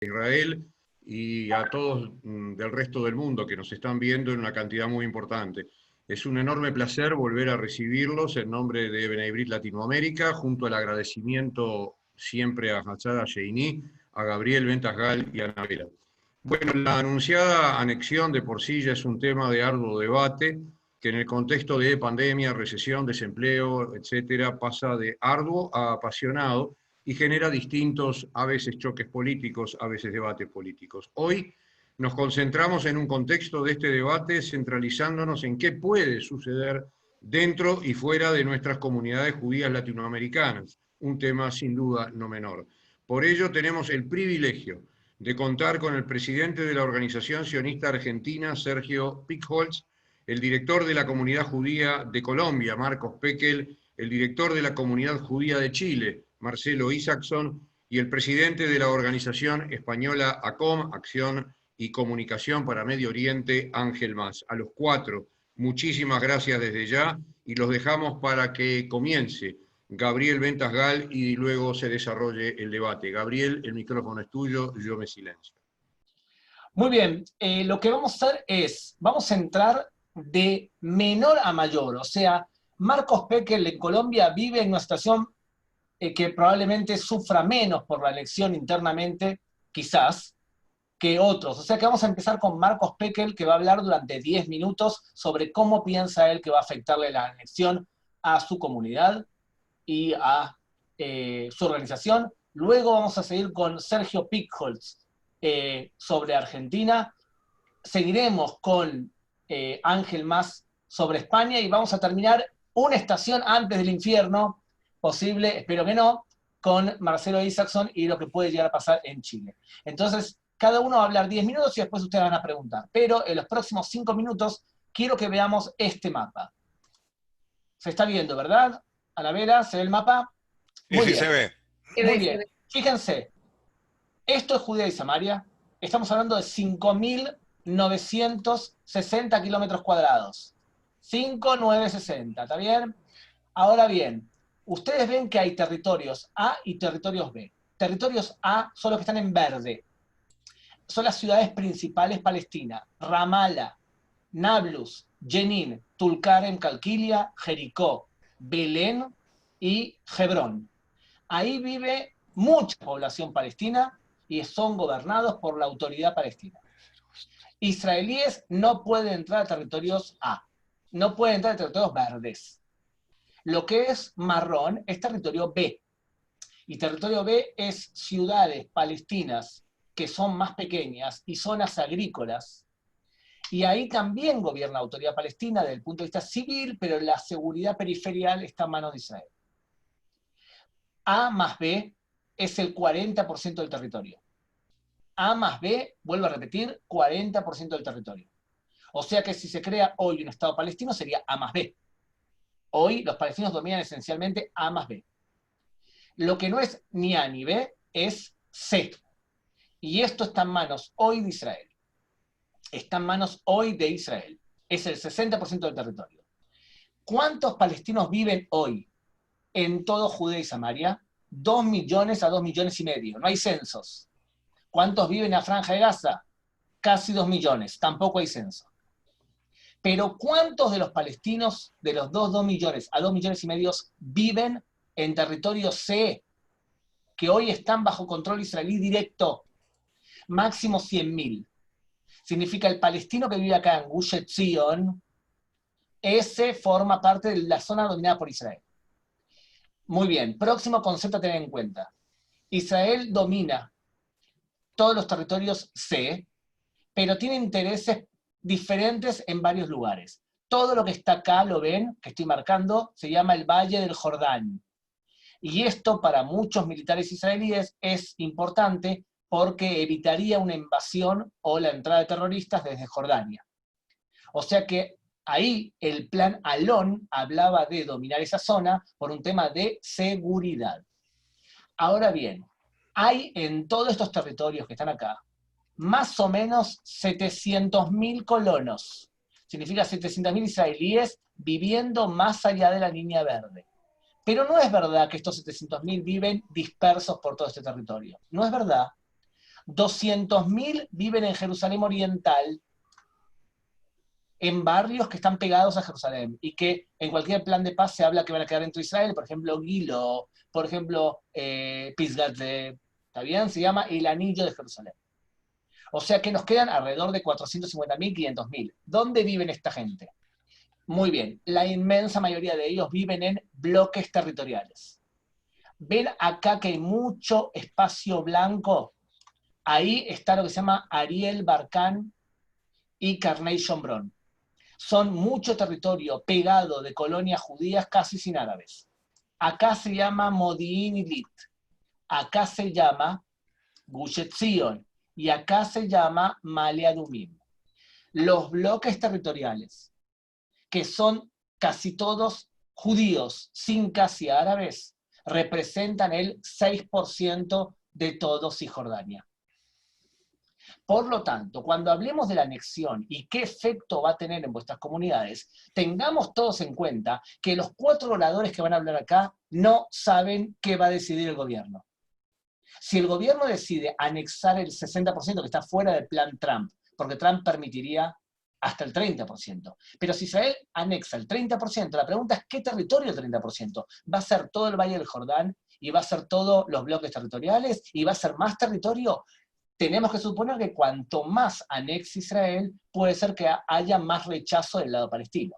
Israel y a todos del resto del mundo que nos están viendo en una cantidad muy importante. Es un enorme placer volver a recibirlos en nombre de Bnei Brit Latinoamérica, junto al agradecimiento siempre a Hachada Sheini, a Gabriel Ventasgal y a Anabela. Bueno, la anunciada anexión de por sí ya es un tema de arduo debate, que en el contexto de pandemia, recesión, desempleo, etcétera, pasa de arduo a apasionado y genera distintos, a veces choques políticos, a veces debates políticos. Hoy nos concentramos en un contexto de este debate, centralizándonos en qué puede suceder dentro y fuera de nuestras comunidades judías latinoamericanas, un tema sin duda no menor. Por ello tenemos el privilegio de contar con el presidente de la Organización Sionista Argentina, Sergio Pickholz, el director de la Comunidad Judía de Colombia, Marcos Pekel, el director de la Comunidad Judía de Chile, Marcelo Isaacson, y el presidente de la organización española ACOM, Acción y Comunicación para Medio Oriente, Ángel Mas. A los cuatro, muchísimas gracias desde ya y los dejamos para que comience Gabriel Ventasgal y luego se desarrolle el debate. Gabriel, el micrófono es tuyo, yo me silencio. Muy bien, lo que vamos a hacer es, vamos a entrar de menor a mayor, o sea, Marcos Pekel en Colombia vive en una situación que probablemente sufra menos por la elección internamente, quizás, que otros. O sea que vamos a empezar con Marcos Pekel, que va a hablar durante 10 minutos sobre cómo piensa él que va a afectarle la elección a su comunidad y a su organización. Luego vamos a seguir con Sergio Pickholz sobre Argentina. Seguiremos con Ángel Mas sobre España y vamos a terminar una estación antes del infierno, posible, espero que no, con Marcelo Isaacson y lo que puede llegar a pasar en Chile. Entonces, cada uno va a hablar 10 minutos y después ustedes van a preguntar. Pero en los próximos 5 minutos quiero que veamos este mapa. Se está viendo, ¿verdad? Anabela, ¿se ve el mapa? Muy Sí, bien. se ve. Muy bien. Fíjense, esto es Judea y Samaria. Estamos hablando de 5.960 kilómetros cuadrados. 5.960, ¿está bien? Ahora bien, ustedes ven que hay territorios A y territorios B. Territorios A son los que están en verde. Son las ciudades principales palestinas. Ramallah, Nablus, Jenin, Tulkarem, Calquilia, Jericó, Belén y Hebrón. Ahí vive mucha población palestina y son gobernados por la autoridad palestina. Israelíes no pueden entrar a territorios A, no pueden entrar a territorios verdes. Lo que es marrón es territorio B. Y territorio B es ciudades palestinas que son más pequeñas y zonas agrícolas. Y ahí también gobierna la autoridad palestina desde el punto de vista civil, pero la seguridad periferial está en manos de Israel. A más B es el 40% del territorio. A más B, vuelvo a repetir, 40% del territorio. O sea que si se crea hoy un Estado palestino sería A más B. Hoy los palestinos dominan esencialmente A más B. Lo que no es ni A ni B es C. Y esto está en manos hoy de Israel. Está en manos hoy de Israel. Es el 60% del territorio. ¿Cuántos palestinos viven hoy en todo Judea y Samaria? 2 millones a 2 millones y medio. No hay censos. ¿Cuántos viven en la Franja de Gaza? Casi 2 millones. Tampoco hay censo. Pero ¿cuántos de los palestinos, de los 2 millones a 2 millones y medio, viven en territorio C, que hoy están bajo control israelí directo? Máximo 100.000. Significa el palestino que vive acá en Gush Etzion, ese forma parte de la zona dominada por Israel. Muy bien, próximo concepto a tener en cuenta. Israel domina todos los territorios C, pero tiene intereses diferentes en varios lugares. Todo lo que está acá, lo ven, que estoy marcando, se llama el Valle del Jordán. Y esto para muchos militares israelíes es importante porque evitaría una invasión o la entrada de terroristas desde Jordania. O sea que ahí el plan Alon hablaba de dominar esa zona por un tema de seguridad. Ahora bien, hay en todos estos territorios que están acá más o menos 700.000 colonos. Significa 700.000 israelíes viviendo más allá de la línea verde. Pero no es verdad que estos 700.000 viven dispersos por todo este territorio. No es verdad. 200.000 viven en Jerusalén Oriental, en barrios que están pegados a Jerusalén, y que en cualquier plan de paz se habla que van a quedar dentro de Israel, por ejemplo, Gilo, por ejemplo, Pisgat, ¿está bien? Se llama el Anillo de Jerusalén. O sea que nos quedan alrededor de 450.000, 500.000. ¿Dónde viven esta gente? Muy bien, la inmensa mayoría de ellos viven en bloques territoriales. ¿Ven acá que hay mucho espacio blanco? Ahí está lo que se llama Ariel Barkan y Carnation Bron. Son mucho territorio pegado de colonias judías casi sin árabes. Acá se llama Modi'in Ilit, acá se llama Gush Etzion y acá se llama Male Adumim. Los bloques territoriales, que son casi todos judíos sin casi árabes, representan el 6% de todo Cisjordania. Por lo tanto, cuando hablemos de la anexión y qué efecto va a tener en vuestras comunidades, tengamos todos en cuenta que los 4 oradores que van a hablar acá no saben qué va a decidir el gobierno. Si el gobierno decide anexar el 60% que está fuera del plan Trump, porque Trump permitiría hasta el 30%, pero si Israel anexa el 30%, la pregunta es ¿qué territorio el 30%? ¿Va a ser todo el Valle del Jordán y va a ser todos los bloques territoriales y va a ser más territorio? Tenemos que suponer que cuanto más anexe Israel, puede ser que haya más rechazo del lado palestino.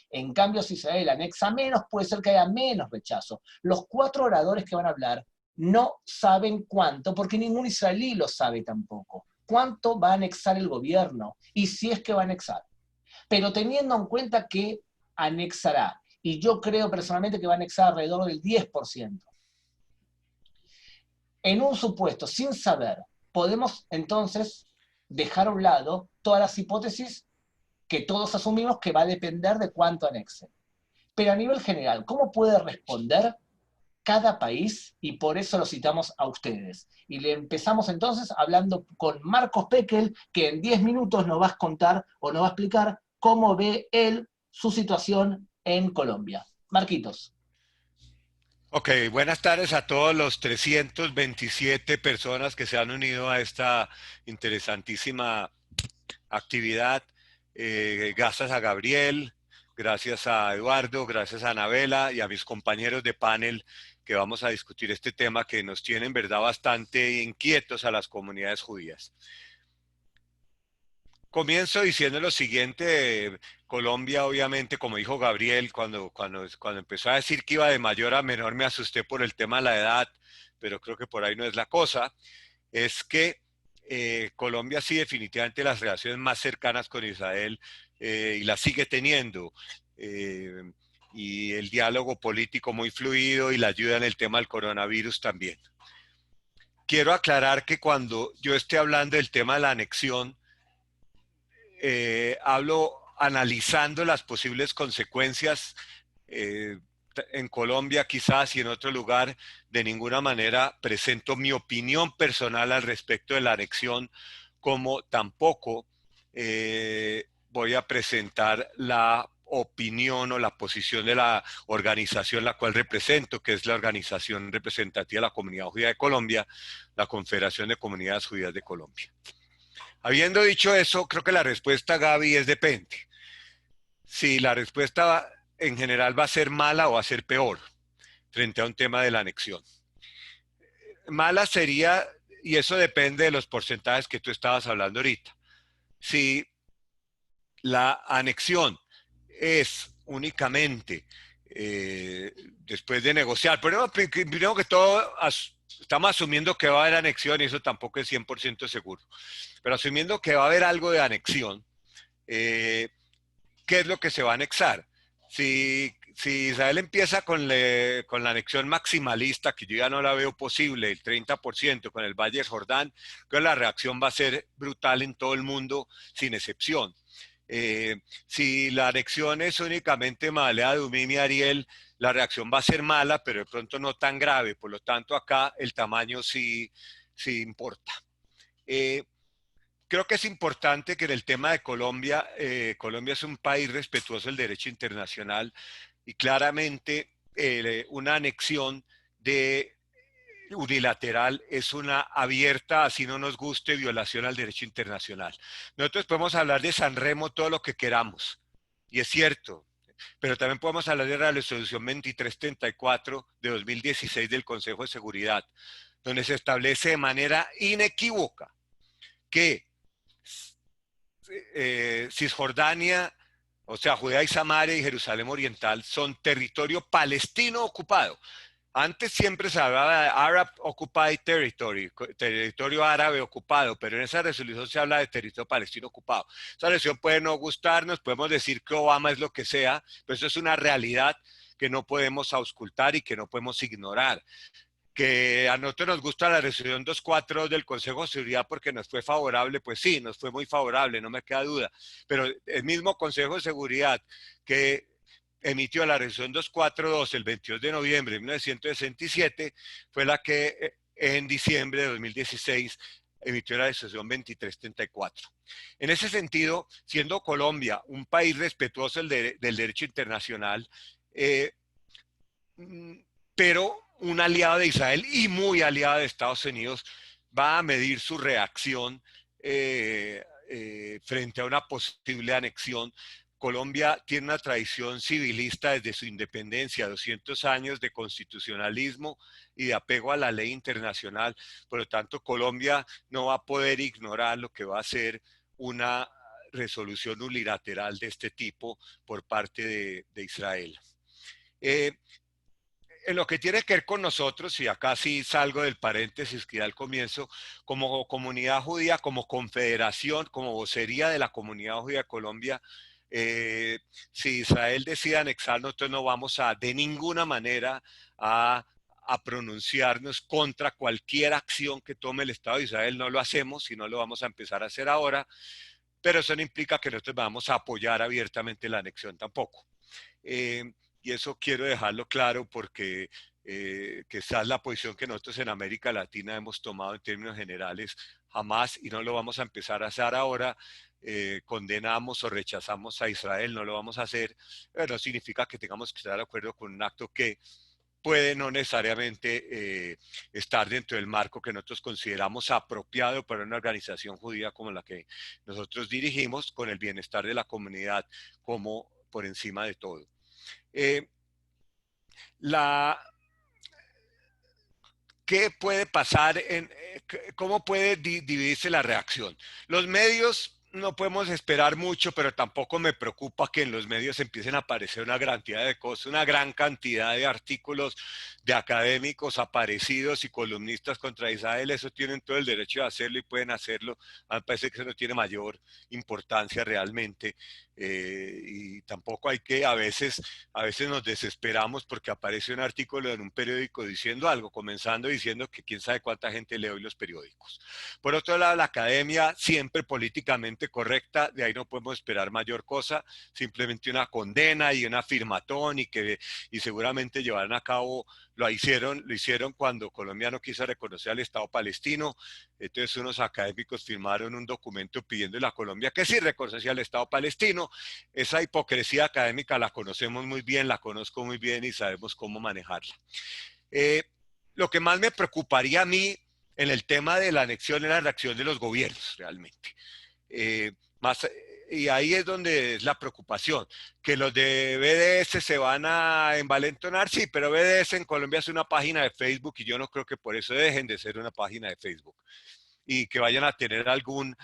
En cambio, si Israel anexa menos, puede ser que haya menos rechazo. Los 4 oradores que van a hablar no saben cuánto, porque ningún israelí lo sabe tampoco. ¿Cuánto va a anexar el gobierno? Y si es que va a anexar. Pero teniendo en cuenta que anexará, y yo creo personalmente que va a anexar alrededor del 10%. En un supuesto, sin saber, podemos entonces dejar a un lado todas las hipótesis que todos asumimos que va a depender de cuánto anexen. Pero a nivel general, ¿cómo puede responder cada país? Y por eso lo citamos a ustedes. Y le empezamos entonces hablando con Marcos Pekel, que en 10 minutos nos va a contar o nos va a explicar cómo ve él su situación en Colombia. Marquitos. Ok, buenas tardes a todos los 327 personas que se han unido a esta interesantísima actividad. Gracias a Gabriel, gracias a Eduardo, gracias a Anabela y a mis compañeros de panel que vamos a discutir este tema que nos tiene en verdad bastante inquietos a las comunidades judías. Comienzo diciendo lo siguiente. Colombia, obviamente, como dijo Gabriel, cuando empezó a decir que iba de mayor a menor, me asusté por el tema de la edad, pero creo que por ahí no es la cosa. Es que Colombia sí definitivamente las relaciones más cercanas con Israel y las sigue teniendo. Y el diálogo político muy fluido y la ayuda en el tema del coronavirus también. Quiero aclarar que cuando yo esté hablando del tema de la anexión, hablo analizando las posibles consecuencias en Colombia quizás y en otro lugar. De ninguna manera presento mi opinión personal al respecto de la anexión, como tampoco voy a presentar la opinión o la posición de la organización la cual represento, que es la organización representativa de la Comunidad Judía de Colombia, la Confederación de Comunidades Judías de Colombia. Habiendo dicho eso, creo que la respuesta, Gaby, es depende. Si la respuesta en general va a ser mala o va a ser peor frente a un tema de la anexión. Mala sería, y eso depende de los porcentajes que tú estabas hablando ahorita. Si la anexión es únicamente después de negociar, pero primero que todo estamos asumiendo que va a haber anexión y eso tampoco es 100% seguro. Pero asumiendo que va a haber algo de anexión, ¿qué es lo que se va a anexar? Si Israel empieza con la anexión maximalista, que yo ya no la veo posible, el 30% con el Valle del Jordán, creo que la reacción va a ser brutal en todo el mundo, sin excepción. Si la anexión es únicamente Male Adumim y Ariel, la reacción va a ser mala, pero de pronto no tan grave. Por lo tanto, acá el tamaño sí importa. Creo que es importante que en el tema de Colombia, Colombia es un país respetuoso del derecho internacional y claramente una anexión de unilateral es una abierta, así no nos guste, violación al derecho internacional. Nosotros podemos hablar de San Remo todo lo que queramos, y es cierto, pero también podemos hablar de la resolución 2334 de 2016 del Consejo de Seguridad, donde se establece de manera inequívoca que Cisjordania, o sea, Judea y Samaria y Jerusalén Oriental son territorio palestino ocupado. Antes siempre se hablaba de Arab Occupied Territory, territorio árabe ocupado, pero en esa resolución se habla de territorio palestino ocupado. Esa resolución puede no gustarnos, podemos decir que Obama es lo que sea, pero eso es una realidad que no podemos auscultar y que no podemos ignorar. Que a nosotros nos gusta la resolución 242 del Consejo de Seguridad porque nos fue favorable, pues sí, nos fue muy favorable, no me queda duda, pero el mismo Consejo de Seguridad que emitió la resolución 242 el 22 de noviembre de 1967 fue la que en diciembre de 2016 emitió la resolución 2334. En ese sentido, siendo Colombia un país respetuoso del derecho internacional, pero un aliado de Israel y muy aliado de Estados Unidos va a medir su reacción frente a una posible anexión. Colombia tiene una tradición civilista desde su independencia, 200 años de constitucionalismo y de apego a la ley internacional. Por lo tanto, Colombia no va a poder ignorar lo que va a ser una resolución unilateral de este tipo por parte de Israel. En lo que tiene que ver con nosotros, y acá sí salgo del paréntesis que da al comienzo, como comunidad judía, como confederación, como vocería de la comunidad judía de Colombia, si Israel decide anexar, nosotros no vamos a de ninguna manera a pronunciarnos contra cualquier acción que tome el Estado de Israel. No lo hacemos y no lo vamos a empezar a hacer ahora, pero eso no implica que nosotros vamos a apoyar abiertamente la anexión tampoco. Y eso quiero dejarlo claro porque que esa es la posición que nosotros en América Latina hemos tomado en términos generales. Jamás, y no lo vamos a empezar a hacer ahora, condenamos o rechazamos a Israel, no lo vamos a hacer, pero no significa que tengamos que estar de acuerdo con un acto que puede no necesariamente estar dentro del marco que nosotros consideramos apropiado para una organización judía como la que nosotros dirigimos, con el bienestar de la comunidad como por encima de todo. ¿Qué puede pasar? ¿Cómo puede dividirse la reacción? Los medios no podemos esperar mucho, pero tampoco me preocupa que en los medios empiecen a aparecer una gran cantidad de cosas, una gran cantidad de artículos de académicos aparecidos y columnistas contra Israel. Eso tienen todo el derecho de hacerlo y pueden hacerlo. A mí me parece que eso no tiene mayor importancia realmente. Y tampoco hay que, a veces nos desesperamos porque aparece un artículo en un periódico diciendo algo, comenzando diciendo que quién sabe cuánta gente lee hoy los periódicos. Por otro lado, la academia siempre políticamente correcta, de ahí no podemos esperar mayor cosa, simplemente una condena y una afirmatón y seguramente llevarán a cabo, lo hicieron cuando Colombia no quiso reconocer al Estado palestino. Entonces unos académicos firmaron un documento pidiéndole a Colombia que sí reconociera al Estado palestino. Esa hipocresía académica la conocemos muy bien, la conozco muy bien y sabemos cómo manejarla. Lo que más me preocuparía a mí en el tema de la anexión es la reacción de los gobiernos, realmente. Y ahí es donde es la preocupación, que los de BDS se van a envalentonar, sí, pero BDS en Colombia es una página de Facebook y yo no creo que por eso dejen de ser una página de Facebook y que vayan a tener algún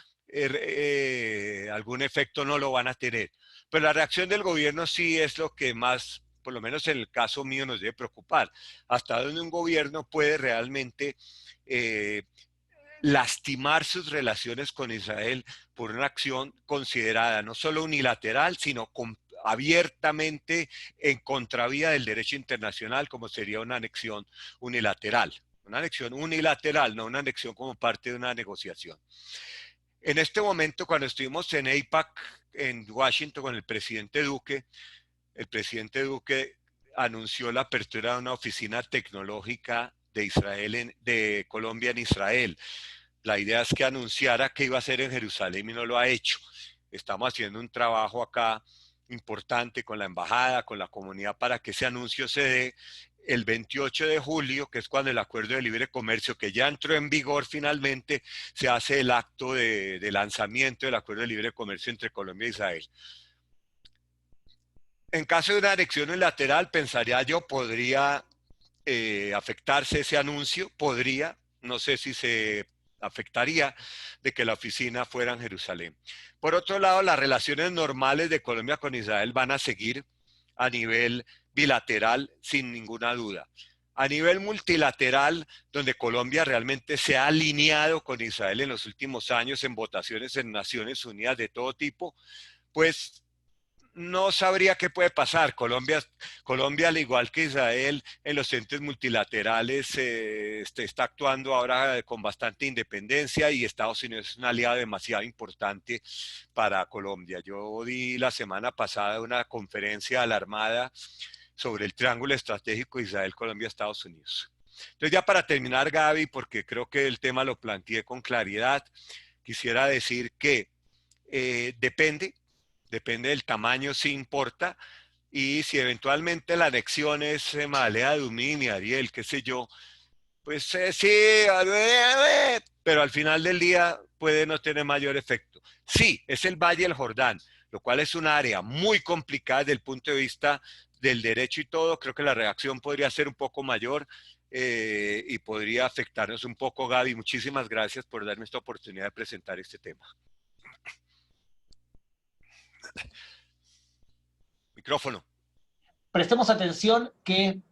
efecto, no lo van a tener. Pero la reacción del gobierno sí es lo que más, por lo menos en el caso mío, nos debe preocupar. Hasta dónde un gobierno puede realmente lastimar sus relaciones con Israel por una acción considerada no solo unilateral, sino abiertamente en contravía del derecho internacional, como sería una anexión unilateral. Una anexión unilateral, no una anexión como parte de una negociación. En este momento, cuando estuvimos en AIPAC, en Washington, con el presidente Duque anunció la apertura de una oficina tecnológica de Israel, de Colombia en Israel. La idea es que anunciara que iba a hacer en Jerusalén y no lo ha hecho. Estamos haciendo un trabajo acá importante con la embajada, con la comunidad, para que ese anuncio se dé el 28 de julio, que es cuando el acuerdo de libre comercio, que ya entró en vigor finalmente, se hace el acto de lanzamiento del acuerdo de libre comercio entre Colombia e Israel. En caso de una anexión unilateral, pensaría yo, podría afectarse ese anuncio, podría, no sé si se afectaría, de que la oficina fuera en Jerusalén. Por otro lado, las relaciones normales de Colombia con Israel van a seguir a nivel bilateral sin ninguna duda. A nivel multilateral, donde Colombia realmente se ha alineado con Israel en los últimos años en votaciones en Naciones Unidas de todo tipo, pues no sabría qué puede pasar. Colombia, al igual que Israel, en los entes multilaterales está actuando ahora con bastante independencia y Estados Unidos es un aliado demasiado importante para Colombia. Yo di la semana pasada una conferencia a la Armada sobre el triángulo estratégico Israel, Colombia, Estados Unidos. Entonces, ya para terminar, Gaby, porque creo que el tema lo planteé con claridad, quisiera decir que depende del tamaño, sí importa, y si eventualmente la anexión es Magdalena de Umín y Ariel, qué sé yo, pues sí, pero al final del día puede no tener mayor efecto. Sí, es el Valle del Jordán, lo cual es un área muy complicada desde el punto de vista del derecho y todo. Creo que la reacción podría ser un poco mayor y podría afectarnos un poco, Gaby. Muchísimas gracias por darme esta oportunidad de presentar este tema. Micrófono. Prestemos atención que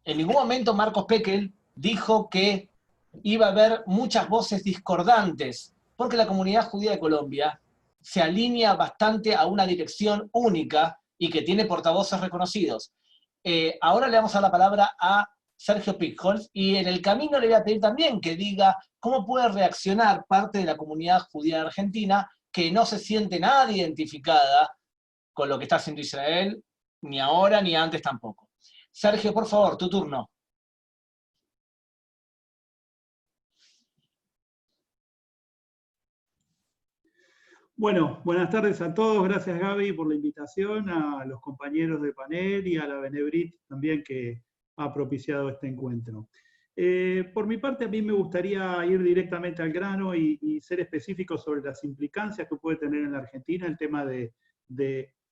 en ningún momento Marcos Pekel dijo que iba a haber muchas voces discordantes, porque la comunidad judía de Colombia se alinea bastante a una dirección única y que tiene portavoces reconocidos. Ahora le vamos a dar la palabra a Sergio Pickholz, y en el camino le voy a pedir también que diga cómo puede reaccionar parte de la comunidad judía de Argentina que no se siente nada identificada con lo que está haciendo Israel, ni ahora ni antes tampoco. Sergio, por favor, tu turno. Bueno, buenas tardes a todos. Gracias, Gaby, por la invitación, a los compañeros de panel y a la Benebrit también, que ha propiciado este encuentro. Por mi parte, a mí me gustaría ir directamente al grano y ser específico sobre las implicancias que puede tener en la Argentina el tema de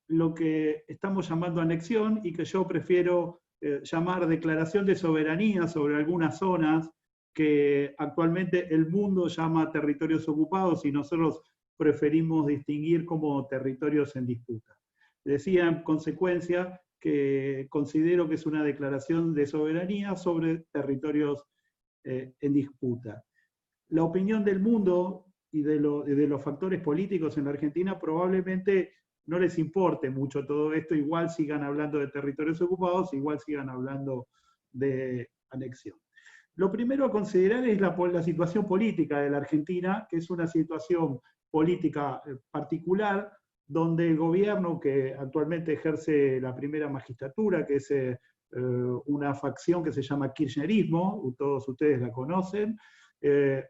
lo que estamos llamando anexión y que yo prefiero llamar declaración de soberanía sobre algunas zonas que actualmente el mundo llama territorios ocupados y nosotros preferimos distinguir como territorios en disputa. Decía en consecuencia que considero que es una declaración de soberanía sobre territorios en disputa. La opinión del mundo y de los factores políticos en la Argentina probablemente no les importe mucho todo esto, igual sigan hablando de territorios ocupados, igual sigan hablando de anexión. Lo primero a considerar es la situación política de la Argentina, que es una situación política particular, donde el gobierno que actualmente ejerce la primera magistratura, que es una facción que se llama kirchnerismo, todos ustedes la conocen,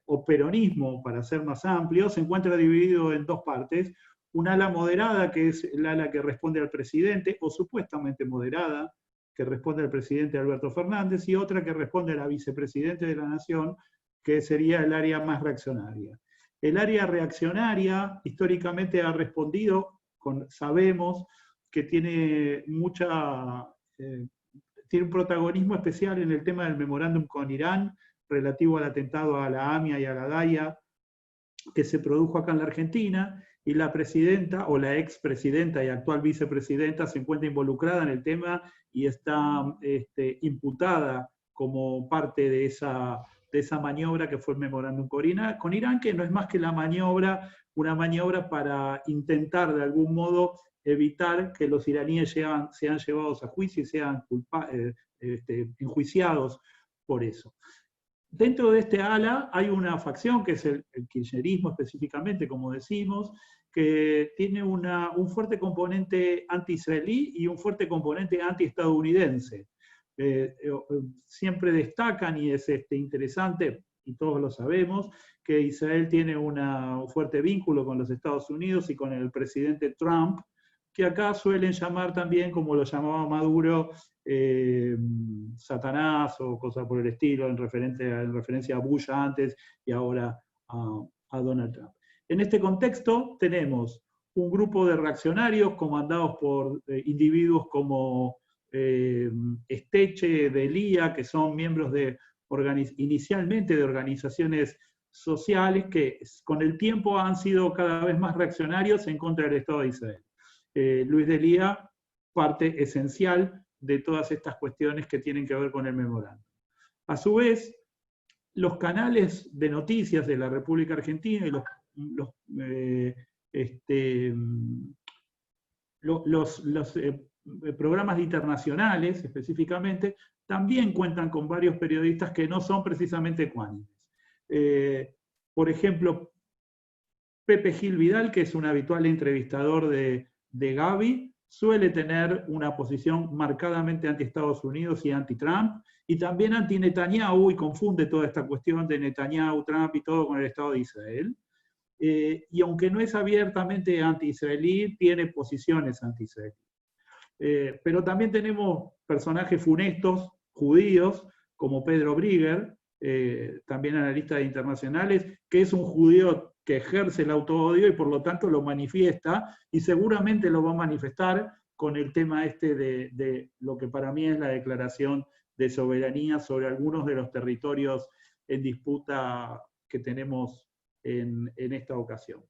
o peronismo, para ser más amplio, se encuentra dividido en dos partes. Un ala moderada, que es el ala que responde al presidente, o supuestamente moderada, que responde al presidente Alberto Fernández, y otra que responde a la vicepresidente de la Nación, que sería el área más reaccionaria. El área reaccionaria históricamente ha respondido, sabemos que tiene tiene un protagonismo especial en el tema del memorándum con Irán, relativo al atentado a la AMIA y a la DAIA, que se produjo acá en la Argentina, y la presidenta, o la expresidenta y actual vicepresidenta, se encuentra involucrada en el tema y está imputada como parte de esa maniobra que fue el memorándum con Irán, que no es más que una maniobra para intentar de algún modo evitar que los iraníes sean llevados a juicio y sean enjuiciados por eso. Dentro de este ala hay una facción, que es el kirchnerismo específicamente, como decimos, que tiene un fuerte componente anti-israelí y un fuerte componente anti-estadounidense. Siempre destacan, y es interesante, y todos lo sabemos, que Israel tiene un fuerte vínculo con los Estados Unidos y con el presidente Trump, que acá suelen llamar también, como lo llamaba Maduro, Satanás o cosas por el estilo, en referencia a Bush antes y ahora a Donald Trump. En este contexto tenemos un grupo de reaccionarios comandados por individuos como Esteche, Delia, que son miembros inicialmente de organizaciones sociales que con el tiempo han sido cada vez más reaccionarios en contra del Estado de Israel. Luis Delia, parte esencial de todas estas cuestiones que tienen que ver con el memorándum. A su vez, los canales de noticias de la República Argentina y los programas internacionales, específicamente, también cuentan con varios periodistas que no son precisamente ecuánimes. Por ejemplo, Pepe Gil Vidal, que es un habitual entrevistador de Gaby, suele tener una posición marcadamente anti-Estados Unidos y anti-Trump, y también anti-Netanyahu, y confunde toda esta cuestión de Netanyahu, Trump y todo con el Estado de Israel. Y aunque no es abiertamente anti-israelí, tiene posiciones anti-israelí. Pero también tenemos personajes funestos, judíos, como Pedro Brigger, también analista de internacionales, que es un judío que ejerce el autoodio y por lo tanto lo manifiesta, y seguramente lo va a manifestar con el tema este de lo que para mí es la declaración de soberanía sobre algunos de los territorios en disputa que tenemos en esta ocasión.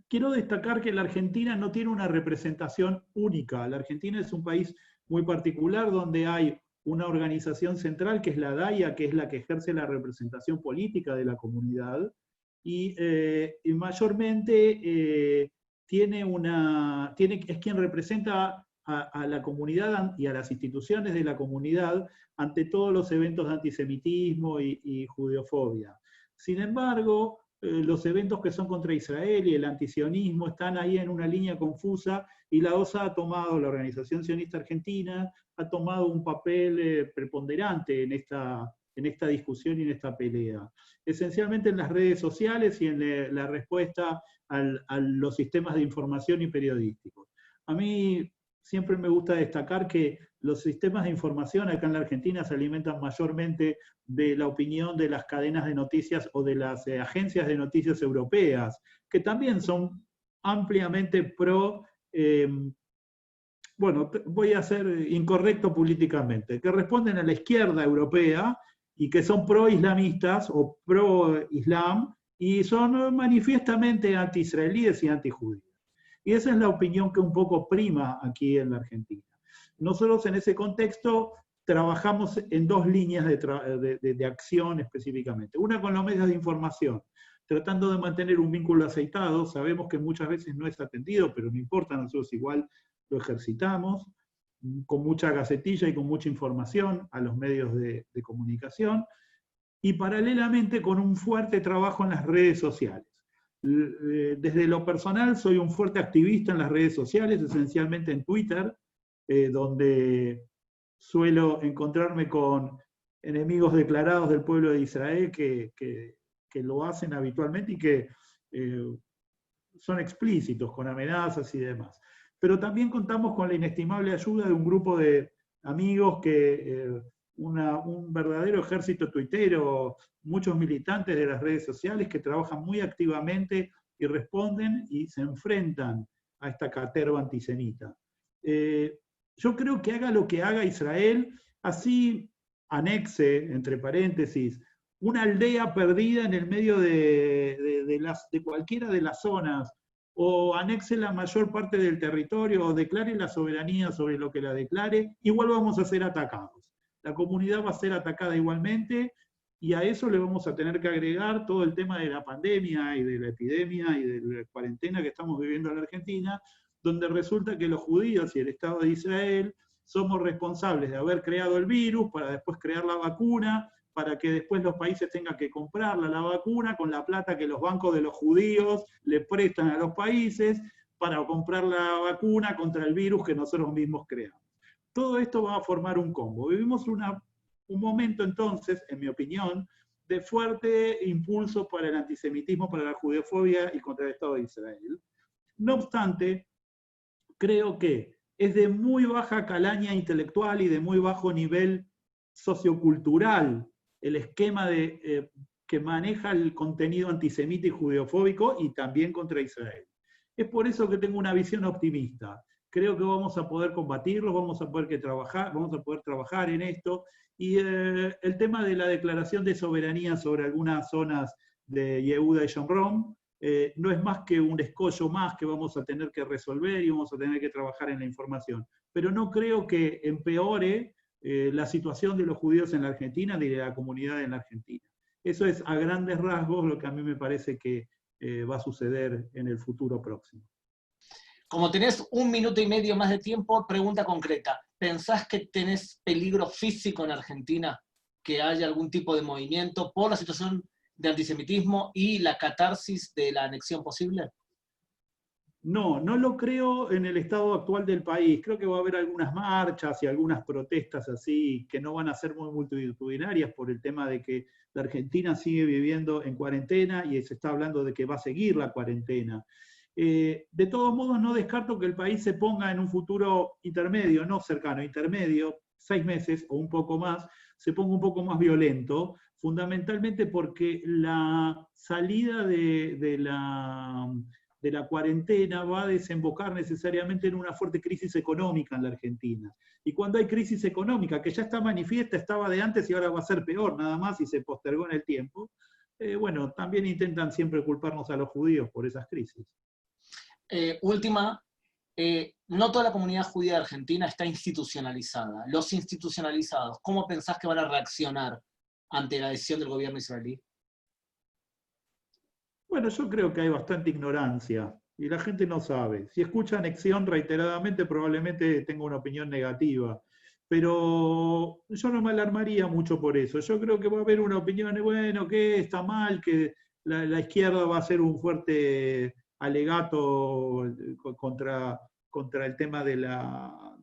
Quiero destacar que la Argentina no tiene una representación única. La Argentina es un país muy particular donde hay una organización central que es la DAIA, que es la que ejerce la representación política de la comunidad, y mayormente es quien representa a la comunidad y a las instituciones de la comunidad ante todos los eventos de antisemitismo y judeofobia. Sin embargo, los eventos que son contra Israel y el antisionismo están ahí en una línea confusa, y la OSA ha tomado, la Organización Sionista Argentina, ha tomado un papel preponderante en esta discusión y en esta pelea. Esencialmente en las redes sociales y en la respuesta a los sistemas de información y periodísticos. A mí siempre me gusta destacar que los sistemas de información acá en la Argentina se alimentan mayormente de la opinión de las cadenas de noticias o de las agencias de noticias europeas, que también son ampliamente pro, bueno, voy a ser incorrecto políticamente, que responden a la izquierda europea y que son pro-islamistas o pro-islam y son manifiestamente anti-israelíes y anti-judíos. Y esa es la opinión que un poco prima aquí en la Argentina. Nosotros en ese contexto trabajamos en dos líneas de acción específicamente. Una con los medios de información, tratando de mantener un vínculo aceitado. Sabemos que muchas veces no es atendido, pero no importa, nosotros igual lo ejercitamos, con mucha gacetilla y con mucha información a los medios de comunicación, y paralelamente con un fuerte trabajo en las redes sociales. Desde lo personal soy un fuerte activista en las redes sociales, esencialmente en Twitter, donde suelo encontrarme con enemigos declarados del pueblo de Israel que lo hacen habitualmente y que son explícitos, con amenazas y demás. Pero también contamos con la inestimable ayuda de un grupo de amigos un verdadero ejército tuitero, muchos militantes de las redes sociales que trabajan muy activamente y responden y se enfrentan a esta caterva antisemita. Yo creo que haga lo que haga Israel, así anexe, entre paréntesis, una aldea perdida en el medio de cualquiera de las zonas, o anexe la mayor parte del territorio, o declare la soberanía sobre lo que la declare, igual vamos a ser atacados. La comunidad va a ser atacada igualmente, y a eso le vamos a tener que agregar todo el tema de la pandemia y de la epidemia y de la cuarentena que estamos viviendo en la Argentina, donde resulta que los judíos y el Estado de Israel somos responsables de haber creado el virus para después crear la vacuna, para que después los países tengan que comprarla la vacuna con la plata que los bancos de los judíos le prestan a los países para comprar la vacuna contra el virus que nosotros mismos creamos. Todo esto va a formar un combo. Vivimos un momento entonces, en mi opinión, de fuerte impulso para el antisemitismo, para la judeofobia y contra el Estado de Israel. No obstante, creo que es de muy baja calaña intelectual y de muy bajo nivel sociocultural el esquema que maneja el contenido antisemita y judeofóbico y también contra Israel. Es por eso que tengo una visión optimista. Creo que vamos a poder combatirlo, vamos a poder trabajar en esto. Y el tema de la declaración de soberanía sobre algunas zonas de Yehuda y Shomron no es más que un escollo más que vamos a tener que resolver y vamos a tener que trabajar en la información. Pero no creo que empeore la situación de los judíos en la Argentina ni de la comunidad en la Argentina. Eso es a grandes rasgos lo que a mí me parece que va a suceder en el futuro próximo. Como tenés 1 minuto y medio más de tiempo, pregunta concreta. ¿Pensás que tenés peligro físico en Argentina? ¿Que haya algún tipo de movimiento por la situación de antisemitismo y la catarsis de la anexión posible? No, no lo creo en el estado actual del país. Creo que va a haber algunas marchas y algunas protestas así que no van a ser muy multitudinarias por el tema de que la Argentina sigue viviendo en cuarentena y se está hablando de que va a seguir la cuarentena. De todos modos, no descarto que el país se ponga en un futuro intermedio, no cercano, intermedio, 6 meses o un poco más, se ponga un poco más violento, fundamentalmente porque la salida de la cuarentena va a desembocar necesariamente en una fuerte crisis económica en la Argentina. Y cuando hay crisis económica, que ya está manifiesta, estaba de antes y ahora va a ser peor nada más y se postergó en el tiempo, bueno, también intentan siempre culparnos a los judíos por esas crisis. Última, no toda la comunidad judía de Argentina está institucionalizada. Los institucionalizados, ¿cómo pensás que van a reaccionar ante la decisión del gobierno israelí? Bueno, yo creo que hay bastante ignorancia y la gente no sabe. Si escucha anexión reiteradamente, probablemente tenga una opinión negativa. Pero yo no me alarmaría mucho por eso. Yo creo que va a haber una opinión, bueno, que está mal, que la izquierda va a hacer un fuerte alegato contra el tema de la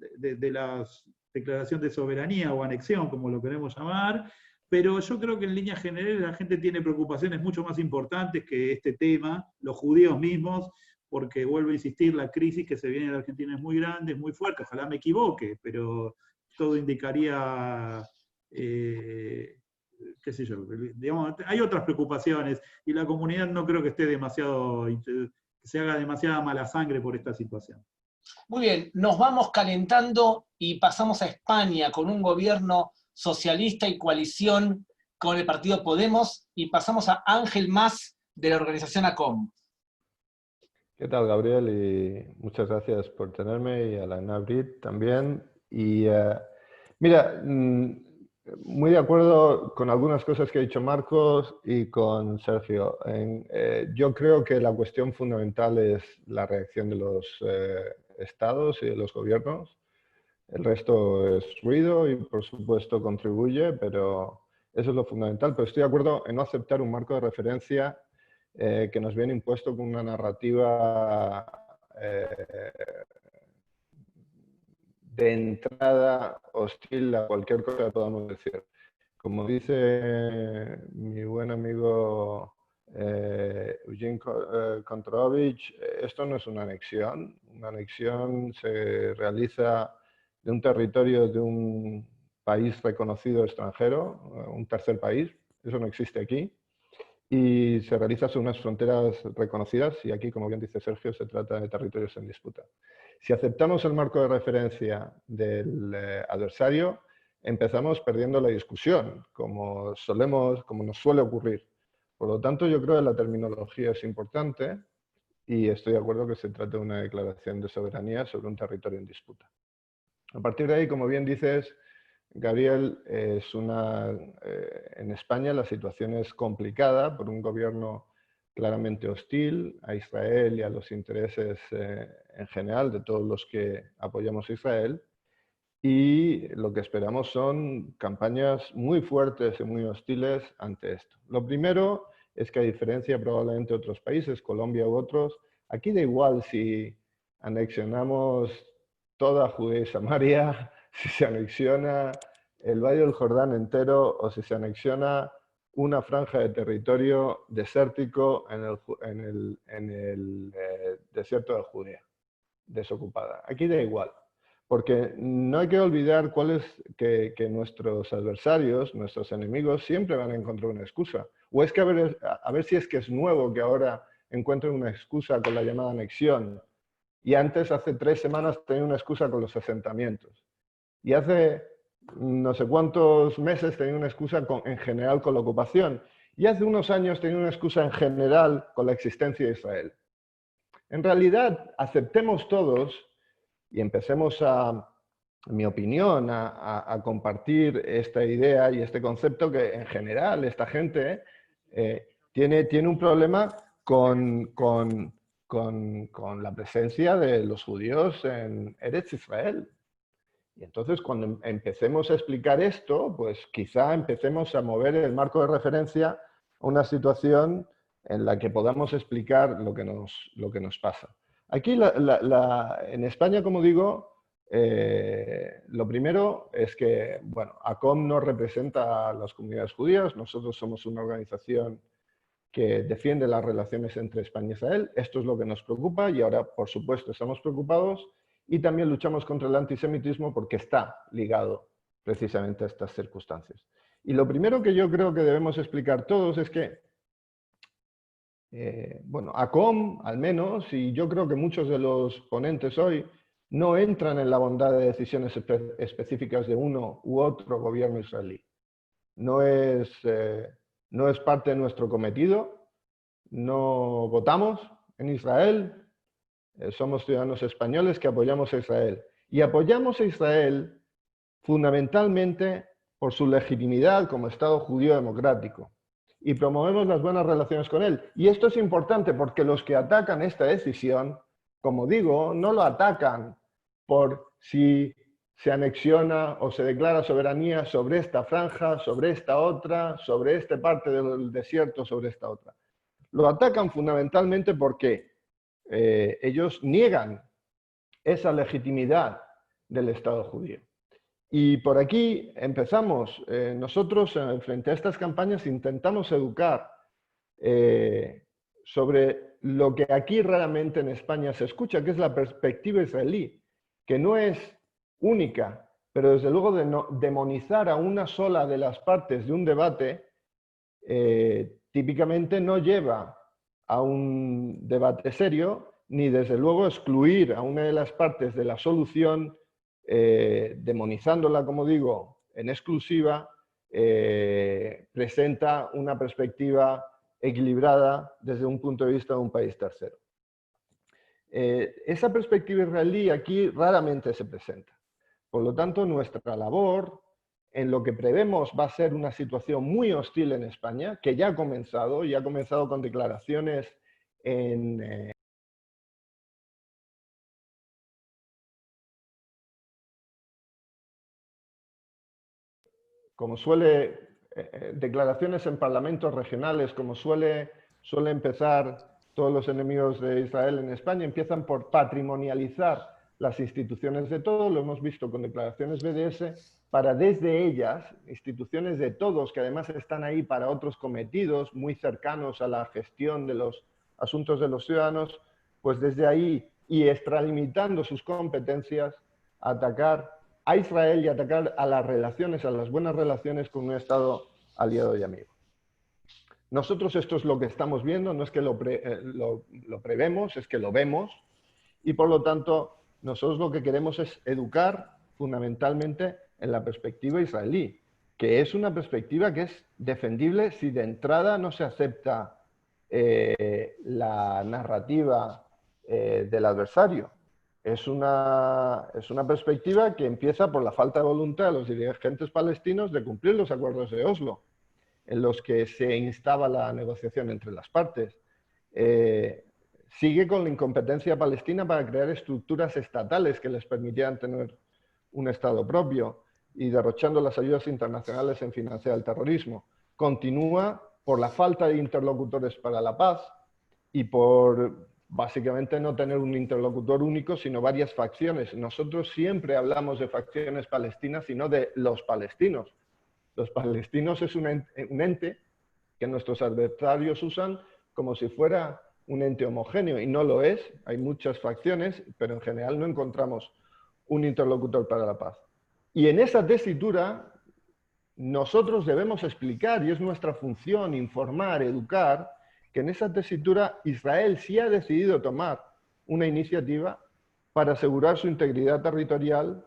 declaración de soberanía o anexión, como lo queremos llamar. Pero yo creo que en líneas generales la gente tiene preocupaciones mucho más importantes que este tema, los judíos mismos, porque vuelvo a insistir, la crisis que se viene en la Argentina es muy grande, es muy fuerte, ojalá me equivoque, pero todo indicaría, qué sé yo, digamos, hay otras preocupaciones y la comunidad no creo que esté que se haga demasiada mala sangre por esta situación. Muy bien, nos vamos calentando y pasamos a España con un gobierno socialista y coalición con el partido Podemos, y pasamos a Ángel Mas de la organización ACOM. ¿Qué tal, Gabriel? Y muchas gracias por tenerme, y a la Nabrit también. Y mira, muy de acuerdo con algunas cosas que ha dicho Marcos y con Sergio. Yo creo que la cuestión fundamental es la reacción de los estados y de los gobiernos. El resto es ruido y, por supuesto, contribuye, pero eso es lo fundamental. Pero estoy de acuerdo en no aceptar un marco de referencia que nos viene impuesto con una narrativa de entrada hostil a cualquier cosa que podamos decir. Como dice mi buen amigo Eugene Kontorovich, esto no es una anexión. Una anexión se realiza de un territorio de un país reconocido extranjero, un tercer país. Eso no existe aquí. Y se realiza sobre unas fronteras reconocidas, y aquí, como bien dice Sergio, se trata de territorios en disputa. Si aceptamos el marco de referencia del adversario, empezamos perdiendo la discusión, como nos suele ocurrir. Por lo tanto, yo creo que la terminología es importante y estoy de acuerdo que se trata de una declaración de soberanía sobre un territorio en disputa. A partir de ahí, como bien dices, Gabriel, en España la situación es complicada por un gobierno claramente hostil a Israel y a los intereses en general de todos los que apoyamos a Israel. Y lo que esperamos son campañas muy fuertes y muy hostiles ante esto. Lo primero es que, a diferencia probablemente de otros países, Colombia u otros, aquí da igual si anexionamos toda Judea y Samaria, si se anexiona el Valle del Jordán entero o si se anexiona una franja de territorio desértico en el desierto de Judea, desocupada. Aquí da igual. Porque no hay que olvidar que nuestros adversarios, nuestros enemigos, siempre van a encontrar una excusa. O es que a ver si es que es nuevo que ahora encuentren una excusa con la llamada anexión. Y antes, hace 3 semanas, tenían una excusa con los asentamientos. Y hace no sé cuántos meses tenían una excusa en general con la ocupación. Y hace unos años tenían una excusa en general con la existencia de Israel. En realidad, aceptemos todos y empecemos en mi opinión, a compartir esta idea y este concepto que en general esta gente tiene un problema con la presencia de los judíos en Eretz Israel. Y entonces cuando empecemos a explicar esto, pues quizá empecemos a mover el marco de referencia a una situación en la que podamos explicar lo que nos pasa. Aquí en España, como digo, lo primero es que, bueno, ACOM no representa a las comunidades judías, nosotros somos una organización que defiende las relaciones entre España y Israel. Esto es lo que nos preocupa y ahora, por supuesto, estamos preocupados y también luchamos contra el antisemitismo porque está ligado precisamente a estas circunstancias. Y lo primero que yo creo que debemos explicar todos es que, bueno, ACOM al menos, y yo creo que muchos de los ponentes hoy, no entran en la bondad de decisiones específicas de uno u otro gobierno israelí. No es parte de nuestro cometido, no votamos en Israel, somos ciudadanos españoles que apoyamos a Israel. Y apoyamos a Israel fundamentalmente por su legitimidad como Estado judío democrático. Y promovemos las buenas relaciones con él. Y esto es importante porque los que atacan esta decisión, como digo, no lo atacan por si se anexiona o se declara soberanía sobre esta franja, sobre esta otra, sobre esta parte del desierto, sobre esta otra. Lo atacan fundamentalmente porque ellos niegan esa legitimidad del Estado judío. Y por aquí empezamos. Nosotros, frente a estas campañas, intentamos educar sobre lo que aquí raramente en España se escucha, que es la perspectiva israelí, que no es única, pero desde luego de no demonizar a una sola de las partes de un debate, típicamente no lleva a un debate serio, ni desde luego excluir a una de las partes de la solución, demonizándola, como digo, en exclusiva, presenta una perspectiva equilibrada desde un punto de vista de un país tercero. Esa perspectiva israelí aquí raramente se presenta. Por lo tanto, nuestra labor, en lo que prevemos va a ser una situación muy hostil en España, que ya ha comenzado con declaraciones en... como suele, declaraciones en parlamentos regionales, como suele empezar todos los enemigos de Israel en España, empiezan por patrimonializar las instituciones de todos, lo hemos visto con declaraciones BDS, para desde ellas, instituciones de todos, que además están ahí para otros cometidos muy cercanos a la gestión de los asuntos de los ciudadanos, pues desde ahí y extralimitando sus competencias, atacar a Israel y atacar a las relaciones, a las buenas relaciones con un Estado aliado y amigo. Nosotros esto es lo que estamos viendo, no es que lo prevemos, es que lo vemos, y por lo tanto nosotros lo que queremos es educar fundamentalmente en la perspectiva israelí, que es una perspectiva que es defendible si de entrada no se acepta la narrativa del adversario. Es una perspectiva que empieza por la falta de voluntad de los dirigentes palestinos de cumplir los acuerdos de Oslo, en los que se instaba la negociación entre las partes. Sigue con la incompetencia palestina para crear estructuras estatales que les permitieran tener un Estado propio y derrochando las ayudas internacionales en financiar el terrorismo. Continúa por la falta de interlocutores para la paz y por básicamente no tener un interlocutor único, sino varias facciones. Nosotros siempre hablamos de facciones palestinas y no de los palestinos. Los palestinos es un ente que nuestros adversarios usan como si fuera un ente homogéneo, y no lo es. Hay muchas facciones, pero en general no encontramos un interlocutor para la paz. Y en esa tesitura nosotros debemos explicar, y es nuestra función, informar, educar, que en esa tesitura Israel sí ha decidido tomar una iniciativa para asegurar su integridad territorial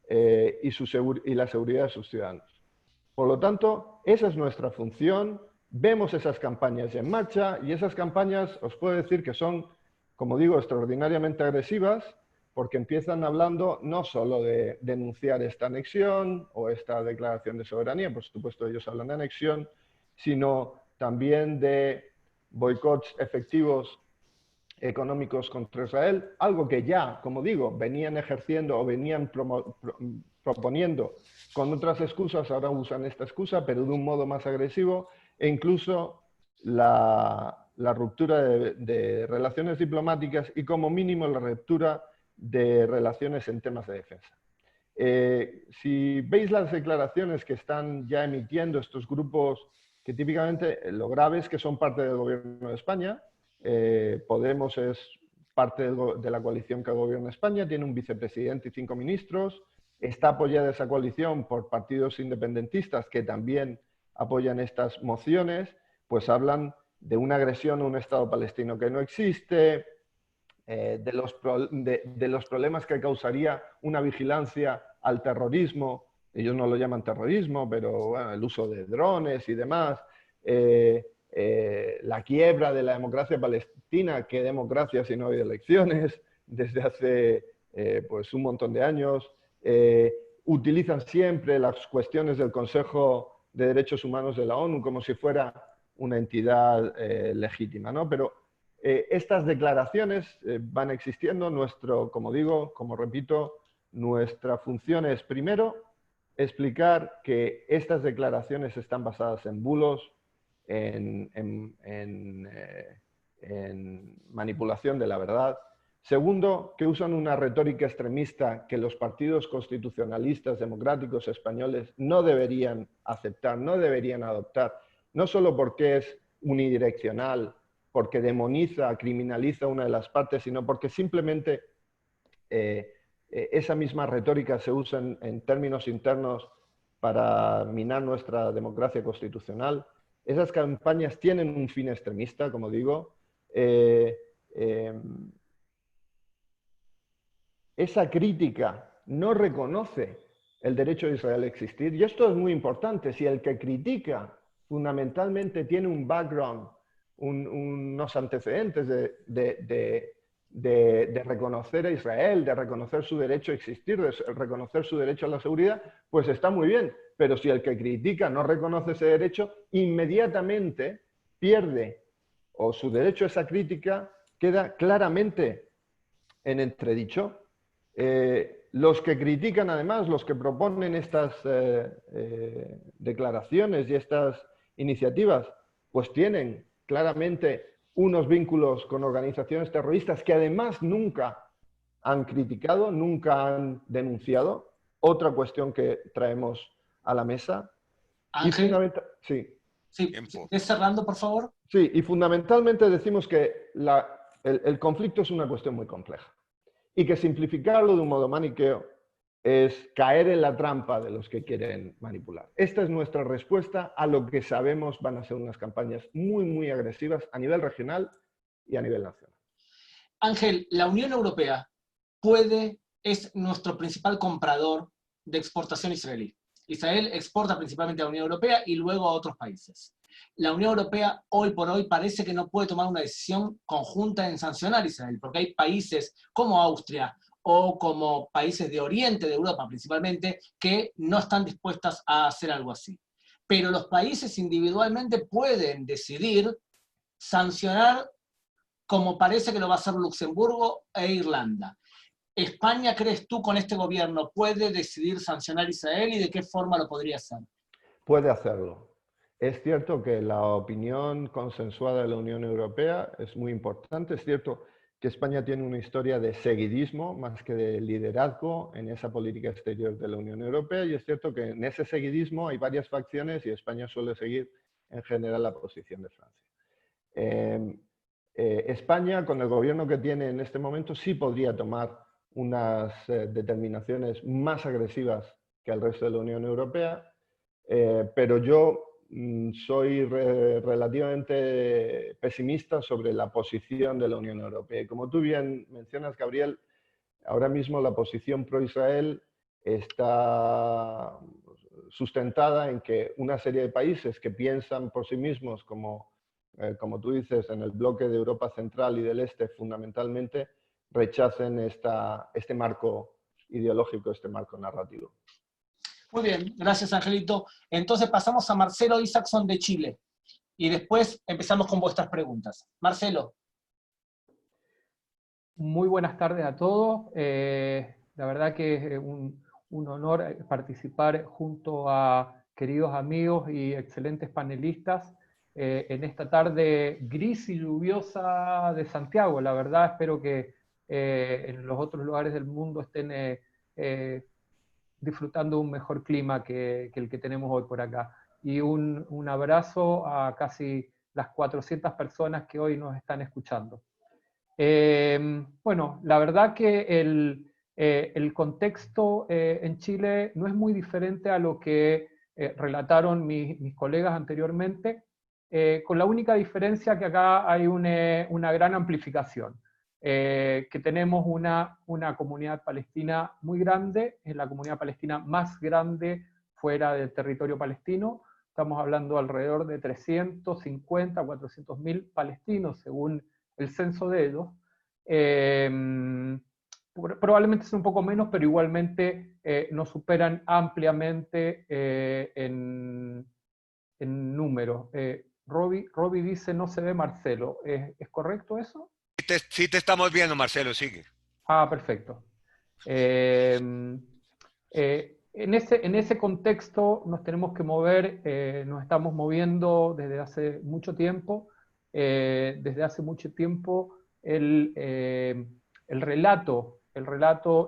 y la seguridad de sus ciudadanos. Por lo tanto, esa es nuestra función. Vemos esas campañas en marcha y esas campañas os puedo decir que son, como digo, extraordinariamente agresivas porque empiezan hablando no solo de denunciar esta anexión o esta declaración de soberanía, por supuesto ellos hablan de anexión, sino también de boicots efectivos económicos contra Israel, algo que ya, como digo, venían ejerciendo o venían proponiendo con otras excusas, ahora usan esta excusa, pero de un modo más agresivo, e incluso la ruptura de relaciones diplomáticas y como mínimo la ruptura de relaciones en temas de defensa. Si veis las declaraciones que están ya emitiendo estos grupos, que típicamente lo grave es que son parte del gobierno de España, Podemos es parte de la coalición que gobierna España, tiene un vicepresidente y 5 ministros, está apoyada esa coalición por partidos independentistas que también apoyan estas mociones, pues hablan de una agresión a un Estado palestino que no existe, de los problemas que causaría una vigilancia al terrorismo, ellos no lo llaman terrorismo, pero bueno, el uso de drones y demás, la quiebra de la democracia palestina, ¿qué democracia si no hay elecciones? Desde hace pues un montón de años. Utilizan siempre las cuestiones del Consejo de Derechos Humanos de la ONU como si fuera una entidad legítima, ¿no? Pero estas declaraciones van existiendo. Como digo, como repito, nuestra función es primero explicar que estas declaraciones están basadas en bulos, en manipulación de la verdad. Segundo, que usan una retórica extremista que los partidos constitucionalistas democráticos españoles no deberían aceptar, no deberían adoptar, no solo porque es unidireccional, porque demoniza, criminaliza una de las partes, sino porque simplemente esa misma retórica se usa en términos internos para minar nuestra democracia constitucional. Esas campañas tienen un fin extremista, como digo. Esa crítica no reconoce el derecho de Israel a existir. Y esto es muy importante. Si el que critica fundamentalmente tiene un background, unos antecedentes de reconocer a Israel, de reconocer su derecho a existir, de reconocer su derecho a la seguridad, pues está muy bien. Pero si el que critica no reconoce ese derecho, inmediatamente pierde, o su derecho a esa crítica queda claramente en entredicho. Los que critican, además, los que proponen estas declaraciones y estas iniciativas, pues tienen claramente unos vínculos con organizaciones terroristas que además nunca han criticado, nunca han denunciado. Otra cuestión que traemos a la mesa. Ángel, sí. Cerrando, por favor. Sí, y fundamentalmente decimos que el conflicto es una cuestión muy compleja y que simplificarlo de un modo maniqueo es caer en la trampa de los que quieren manipular. Esta es nuestra respuesta a lo que sabemos van a ser unas campañas muy, muy agresivas a nivel regional y a nivel nacional. Ángel, la Unión Europea es nuestro principal comprador de exportación israelí. Israel exporta principalmente a la Unión Europea y luego a otros países. La Unión Europea hoy por hoy parece que no puede tomar una decisión conjunta en sancionar a Israel, porque hay países como Austria o como países de Oriente, de Europa principalmente, que no están dispuestas a hacer algo así. Pero los países individualmente pueden decidir sancionar, como parece que lo va a hacer Luxemburgo e Irlanda. ¿España, crees tú, con este gobierno puede decidir sancionar a Israel y de qué forma lo podría hacer? Puede hacerlo. Es cierto que la opinión consensuada de la Unión Europea es muy importante. Es cierto que España tiene una historia de seguidismo más que de liderazgo en esa política exterior de la Unión Europea, y es cierto que en ese seguidismo hay varias facciones y España suele seguir en general la posición de Francia. España, con el gobierno que tiene en este momento, sí podría tomar unas determinaciones más agresivas que el resto de la Unión Europea, pero yo soy relativamente pesimista sobre la posición de la Unión Europea. Y como tú bien mencionas, Gabriel, ahora mismo la posición pro-Israel está sustentada en que una serie de países que piensan por sí mismos como tú dices, en el bloque de Europa Central y del Este, fundamentalmente rechacen este marco ideológico, este marco narrativo. Muy bien, gracias Angelito. Entonces pasamos a Marcelo Isaacson de Chile y después empezamos con vuestras preguntas. Marcelo. Muy buenas tardes a todos. La verdad que es un honor participar junto a queridos amigos y excelentes panelistas en esta tarde gris y lluviosa de Santiago. La verdad espero que en los otros lugares del mundo estén disfrutando un mejor clima que el que tenemos hoy por acá. Y un abrazo a casi las 400 personas que hoy nos están escuchando. Bueno, la verdad que el contexto en Chile no es muy diferente a lo que relataron mis colegas anteriormente, con la única diferencia que acá hay una gran amplificación, que tenemos una comunidad palestina muy grande, es la comunidad palestina más grande fuera del territorio palestino. Estamos hablando alrededor de 350, 400.000 palestinos, según el censo de ellos. Probablemente es un poco menos, pero igualmente nos superan ampliamente en número. Robbie dice, no se ve Marcelo. ¿Es correcto eso? Sí te estamos viendo, Marcelo, sigue. Ah, perfecto. En ese contexto nos tenemos que mover, nos estamos moviendo desde hace mucho tiempo. Desde hace mucho tiempo el relato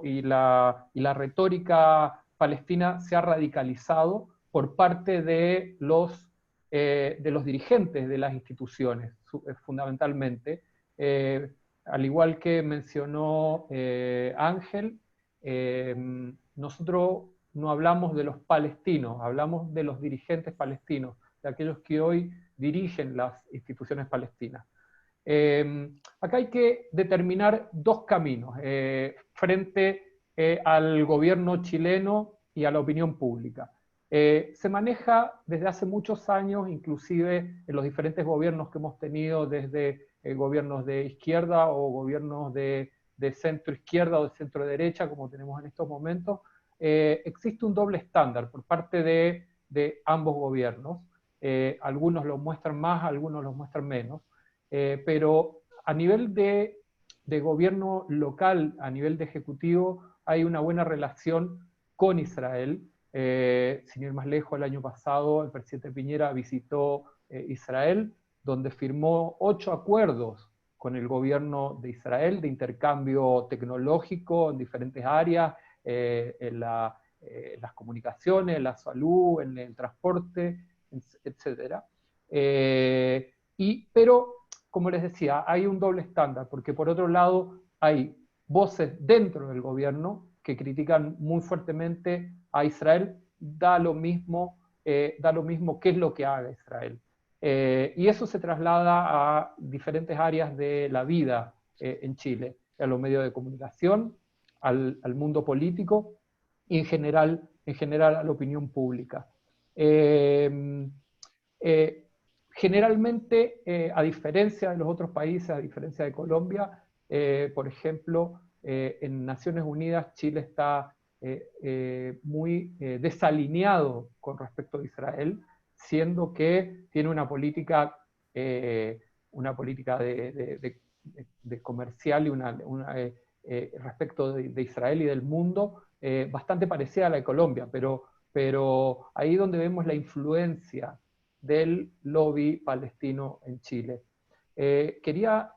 y la retórica palestina se ha radicalizado por parte de los dirigentes de las instituciones, fundamentalmente. Al igual que mencionó Ángel, nosotros no hablamos de los palestinos, hablamos de los dirigentes palestinos, de aquellos que hoy dirigen las instituciones palestinas. Acá hay que determinar dos caminos frente al gobierno chileno y a la opinión pública. Se maneja desde hace muchos años, inclusive en los diferentes gobiernos que hemos tenido, desde gobiernos de izquierda o gobiernos de centro izquierda o de centro derecha, como tenemos en estos momentos, existe un doble estándar por parte de ambos gobiernos. Algunos lo muestran más, algunos lo muestran menos, pero a nivel de gobierno local, a nivel de ejecutivo, hay una buena relación con Israel. Sin ir más lejos, el año pasado el presidente Piñera visitó Israel, donde firmó 8 acuerdos con el gobierno de Israel de intercambio tecnológico en diferentes áreas, en las comunicaciones, en la salud, en el transporte, etc. Pero, como les decía, hay un doble estándar, porque por otro lado hay voces dentro del gobierno que critican muy fuertemente a Israel, da lo mismo qué es lo que haga Israel. Y eso se traslada a diferentes áreas de la vida en Chile, a los medios de comunicación, al mundo político y en general a la opinión pública. Generalmente, a diferencia de los otros países, a diferencia de Colombia, por ejemplo, en Naciones Unidas Chile está muy desalineado con respecto a Israel, siendo que tiene una política de comercial y respecto de Israel y del mundo bastante parecida a la de Colombia, pero ahí donde vemos la influencia del lobby palestino en Chile. Quería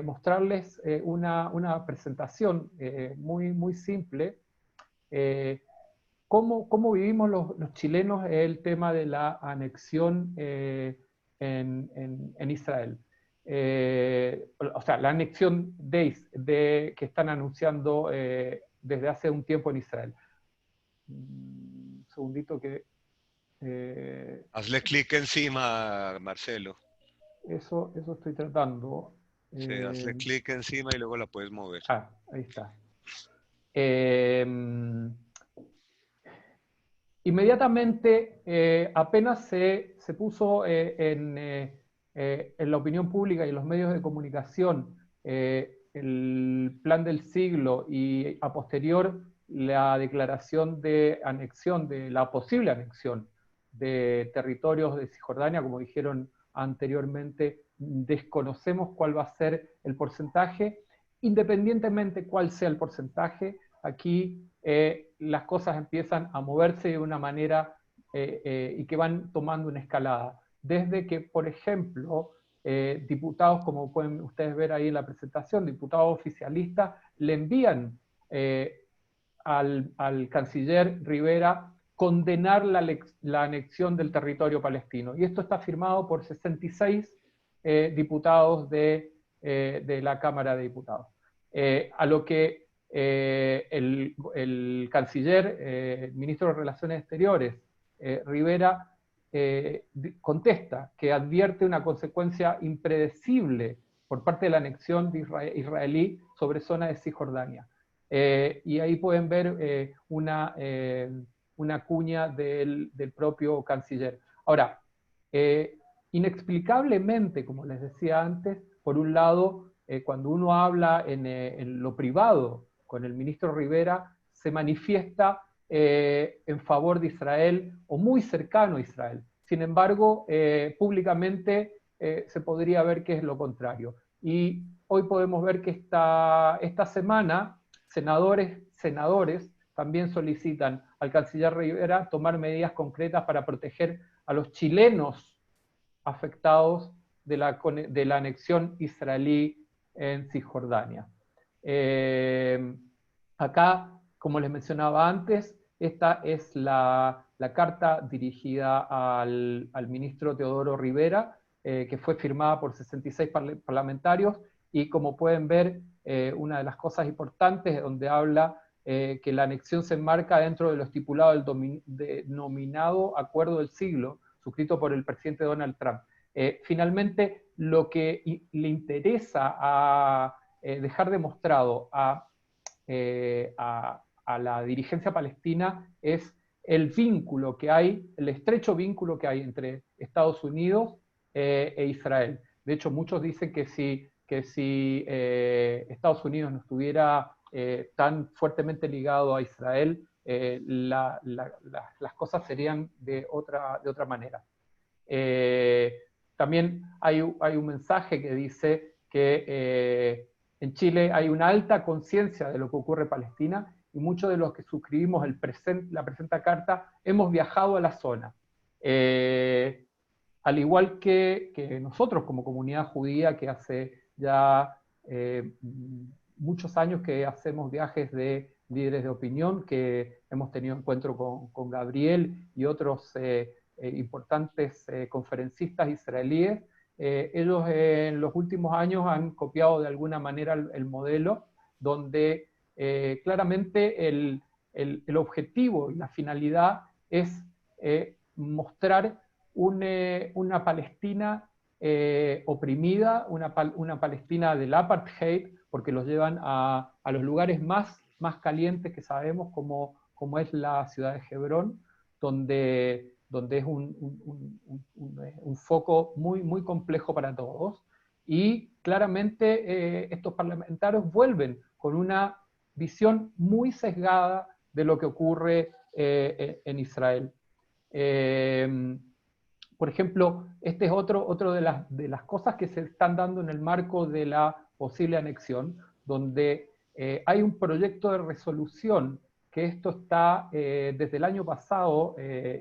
mostrarles una presentación muy simple. ¿Cómo vivimos los chilenos el tema de la anexión en Israel? o sea, la anexión que están anunciando desde hace un tiempo en Israel. Un segundito que... Hazle clic encima, Marcelo. Eso estoy tratando. Sí, hazle clic encima y luego la puedes mover. Ahí está. Inmediatamente, apenas se puso en la opinión pública y en los medios de comunicación el plan del siglo y a posterior la declaración de anexión, de la posible anexión de territorios de Cisjordania, como dijeron anteriormente, desconocemos cuál va a ser el porcentaje. Independientemente cuál sea el porcentaje, aquí las cosas empiezan a moverse de una manera y que van tomando una escalada. Desde que, por ejemplo, diputados, como pueden ustedes ver ahí en la presentación, diputados oficialistas, le envían al canciller Rivera condenar la anexión del territorio palestino. Y esto está firmado por 66 diputados de la Cámara de Diputados. A lo que el canciller, el ministro de Relaciones Exteriores, Rivera, contesta que advierte una consecuencia impredecible por parte de la anexión israelí sobre zona de Cisjordania. Y ahí pueden ver una cuña del propio canciller. Ahora, inexplicablemente, como les decía antes, por un lado, cuando uno habla en lo privado con el ministro Rivera, se manifiesta en favor de Israel o muy cercano a Israel. Sin embargo, públicamente se podría ver que es lo contrario. Y hoy podemos ver que esta semana senadores también solicitan al canciller Rivera tomar medidas concretas para proteger a los chilenos afectados de la anexión israelí en Cisjordania. Acá, como les mencionaba antes, esta es la carta dirigida al ministro Teodoro Rivera, que fue firmada por 66 parlamentarios, y como pueden ver, una de las cosas importantes donde habla que la anexión se enmarca dentro de lo estipulado del denominado Acuerdo del Siglo, suscrito por el presidente Donald Trump. Finalmente, lo que le interesa dejar demostrado a la dirigencia palestina es el vínculo que hay, el estrecho vínculo que hay entre Estados Unidos e Israel. De hecho, muchos dicen que si Estados Unidos no estuviera tan fuertemente ligado a Israel, las cosas serían de otra manera. También hay un mensaje que dice que en Chile hay una alta conciencia de lo que ocurre en Palestina, y muchos de los que suscribimos la presente carta hemos viajado a la zona. Al igual que nosotros como comunidad judía, que hace ya muchos años que hacemos viajes de líderes de opinión, que hemos tenido encuentro con Gabriel y otros importantes conferencistas israelíes. Ellos en los últimos años han copiado de alguna manera el modelo, donde claramente el objetivo y la finalidad es mostrar una Palestina oprimida, una Palestina del apartheid, porque los llevan a los lugares más calientes que sabemos, como es la ciudad de Hebrón, donde es un foco muy complejo para todos. Y claramente estos parlamentarios vuelven con una visión muy sesgada de lo que ocurre en Israel. Por ejemplo, este es otro de las cosas que se están dando en el marco de la posible anexión, donde hay un proyecto de resolución que esto está desde el año pasado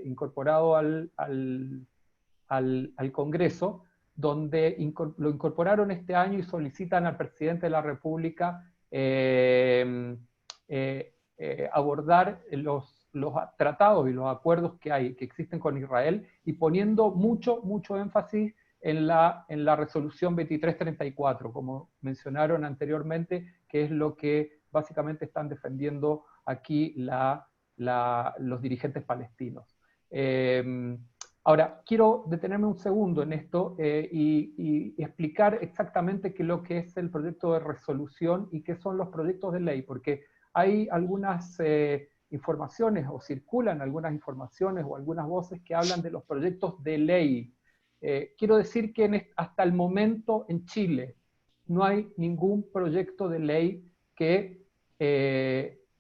incorporado al Congreso, donde lo incorporaron este año y solicitan al presidente de la República abordar los tratados y los acuerdos que existen con Israel, y poniendo mucho énfasis en la resolución 2334, como mencionaron anteriormente, que es lo que básicamente están defendiendo aquí los dirigentes palestinos. Ahora, quiero detenerme un segundo en esto y explicar exactamente qué es lo que es el proyecto de resolución y qué son los proyectos de ley, porque hay algunas informaciones, o circulan algunas informaciones o algunas voces que hablan de los proyectos de ley. Quiero decir que hasta el momento en Chile no hay ningún proyecto de ley que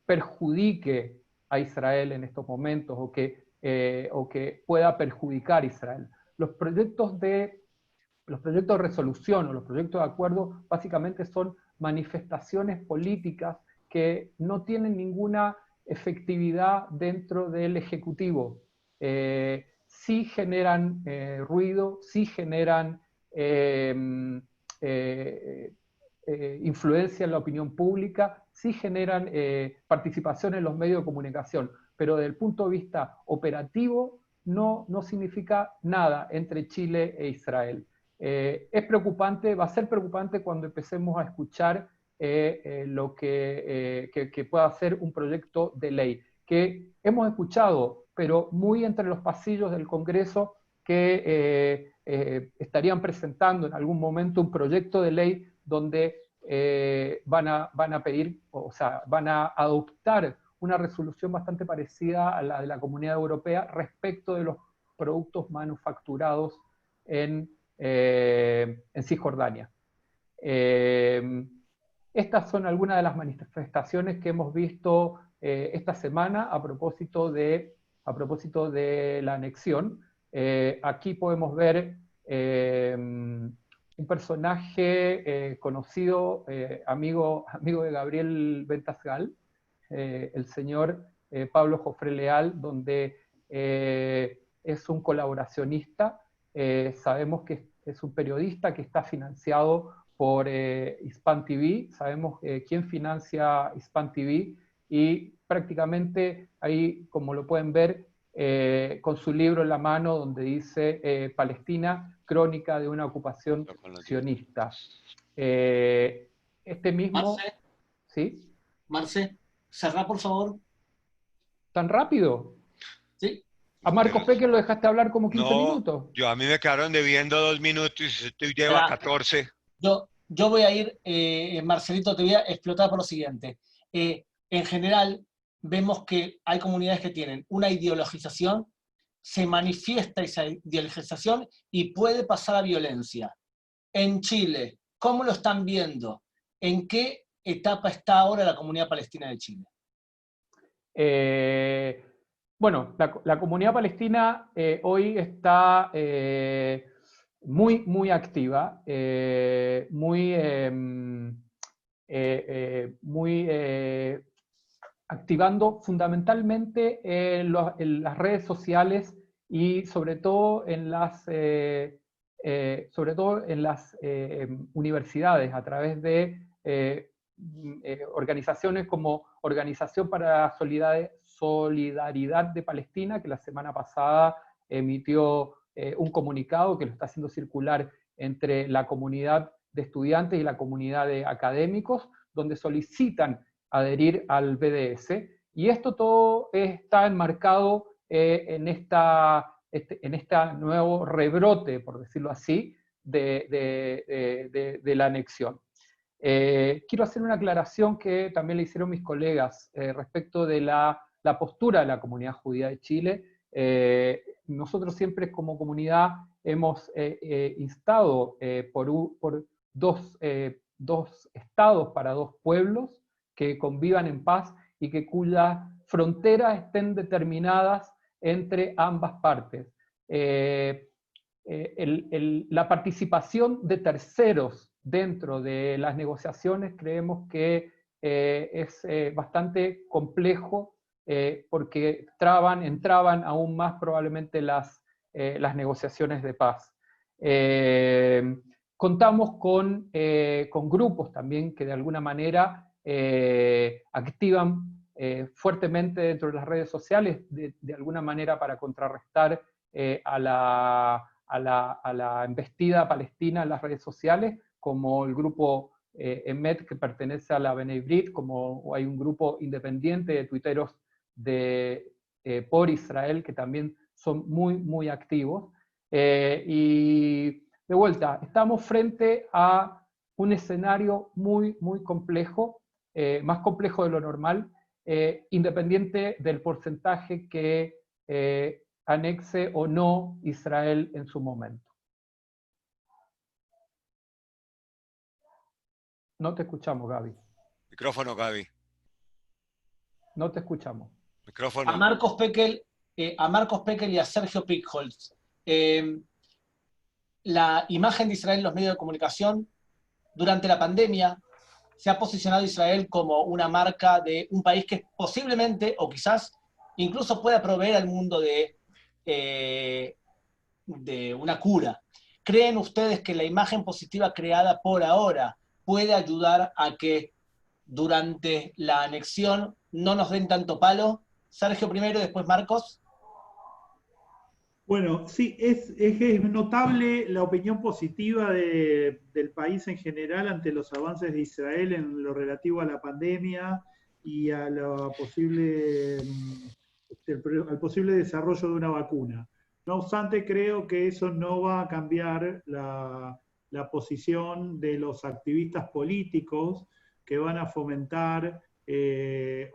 perjudique a Israel en estos momentos o que pueda perjudicar a Israel. Los proyectos de resolución o los proyectos de acuerdo básicamente son manifestaciones políticas que no tienen ninguna efectividad dentro del Ejecutivo. Sí generan ruido, sí generan influencia en la opinión pública, sí generan participación en los medios de comunicación, pero desde el punto de vista operativo no significa nada entre Chile e Israel. Es preocupante, va a ser preocupante cuando empecemos a escuchar lo que pueda ser un proyecto de ley, que hemos escuchado, pero muy entre los pasillos del Congreso, que estarían presentando en algún momento un proyecto de ley donde van a pedir, o sea, van a adoptar una resolución bastante parecida a la de la Comunidad Europea respecto de los productos manufacturados en Cisjordania. Estas son algunas de las manifestaciones que hemos visto esta semana a propósito de la anexión. Aquí podemos ver un personaje conocido, amigo de Gabriel Ventasgal, el señor Pablo Jofré Leal, donde es un colaboracionista. Sabemos que es un periodista que está financiado por Hispan TV, sabemos quién financia Hispan TV, y prácticamente ahí, como lo pueden ver, con su libro en la mano, donde dice Palestina, crónica de una ocupación sionista. Este mismo... Marce, ¿sí? Marce, cerrá por favor. ¿Tan rápido? Sí. A Marcos Peque lo dejaste hablar como 15 minutos. A mí me quedaron debiendo 2 minutos y tú lleva 14. Yo voy a ir, Marcelito, te voy a explotar por lo siguiente. En general, vemos que hay comunidades que tienen una ideologización, se manifiesta esa ideologización y puede pasar a violencia. En Chile, ¿cómo lo están viendo? ¿En qué etapa está ahora la comunidad palestina de Chile? Bueno, la comunidad palestina hoy está muy activa, activando fundamentalmente en las redes sociales y sobre todo en las universidades, a través de organizaciones como Organización para la Solidaridad de Palestina, que la semana pasada emitió un comunicado que lo está haciendo circular entre la comunidad de estudiantes y la comunidad de académicos, donde solicitan adherir al BDS. Y esto todo está enmarcado en este nuevo rebrote, por decirlo así, de la anexión. Quiero hacer una aclaración que también le hicieron mis colegas respecto de la postura de la comunidad judía de Chile. Nosotros siempre como comunidad hemos instado por dos estados para dos pueblos que convivan en paz y que cuyas fronteras estén determinadas entre ambas partes. La participación de terceros dentro de las negociaciones creemos que es bastante complejo porque entraban aún más probablemente las negociaciones de paz. Contamos con grupos también que de alguna manera activan fuertemente dentro de las redes sociales de alguna manera para contrarrestar a a la embestida palestina en las redes sociales, como el grupo Emet, que pertenece a la B'nai Brit, como hay un grupo independiente de tuiteros por Israel, que también son muy, muy activos. Y de vuelta, estamos frente a un escenario muy, muy complejo, más complejo de lo normal, independiente del porcentaje que anexe o no Israel en su momento. No te escuchamos, Gaby. Micrófono, Gaby. No te escuchamos. Micrófono. A Marcos Pekel y a Sergio Pickholz. La imagen de Israel en los medios de comunicación durante la pandemia se ha posicionado Israel como una marca de un país que posiblemente o quizás incluso pueda proveer al mundo de una cura. ¿Creen ustedes que la imagen positiva creada por ahora puede ayudar a que durante la anexión no nos den tanto palo? Sergio primero y después Marcos. Bueno, sí, es notable la opinión positiva del país en general ante los avances de Israel en lo relativo a la pandemia y a al posible desarrollo de una vacuna. No obstante, creo que eso no va a cambiar la posición de los activistas políticos que van a fomentar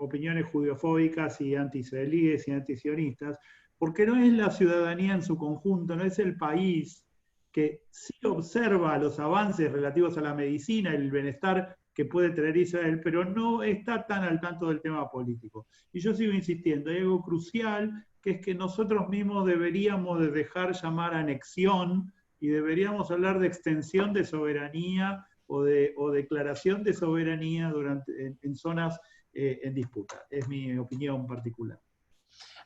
opiniones judeofóbicas y anti-israelíes y antisionistas, porque no es la ciudadanía en su conjunto, no es el país que sí observa los avances relativos a la medicina, el bienestar que puede traer Israel, pero no está tan al tanto del tema político. Y yo sigo insistiendo, hay algo crucial, que es que nosotros mismos deberíamos de dejar llamar anexión y deberíamos hablar de extensión de soberanía o declaración de soberanía en zonas en disputa. Es mi opinión particular.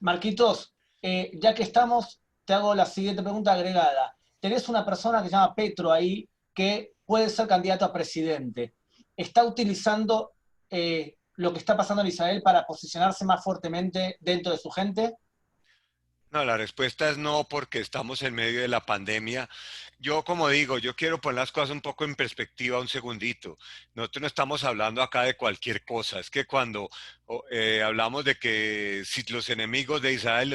Marquitos, ya que estamos, te hago la siguiente pregunta agregada. Tenés una persona que se llama Petro ahí, que puede ser candidato a presidente. ¿Está utilizando lo que está pasando en Israel para posicionarse más fuertemente dentro de su gente? No, la respuesta es no, porque estamos en medio de la pandemia. Yo, como digo, yo quiero poner las cosas un poco en perspectiva un segundito. Nosotros no estamos hablando acá de cualquier cosa. Es que cuando hablamos de que si los enemigos de Israel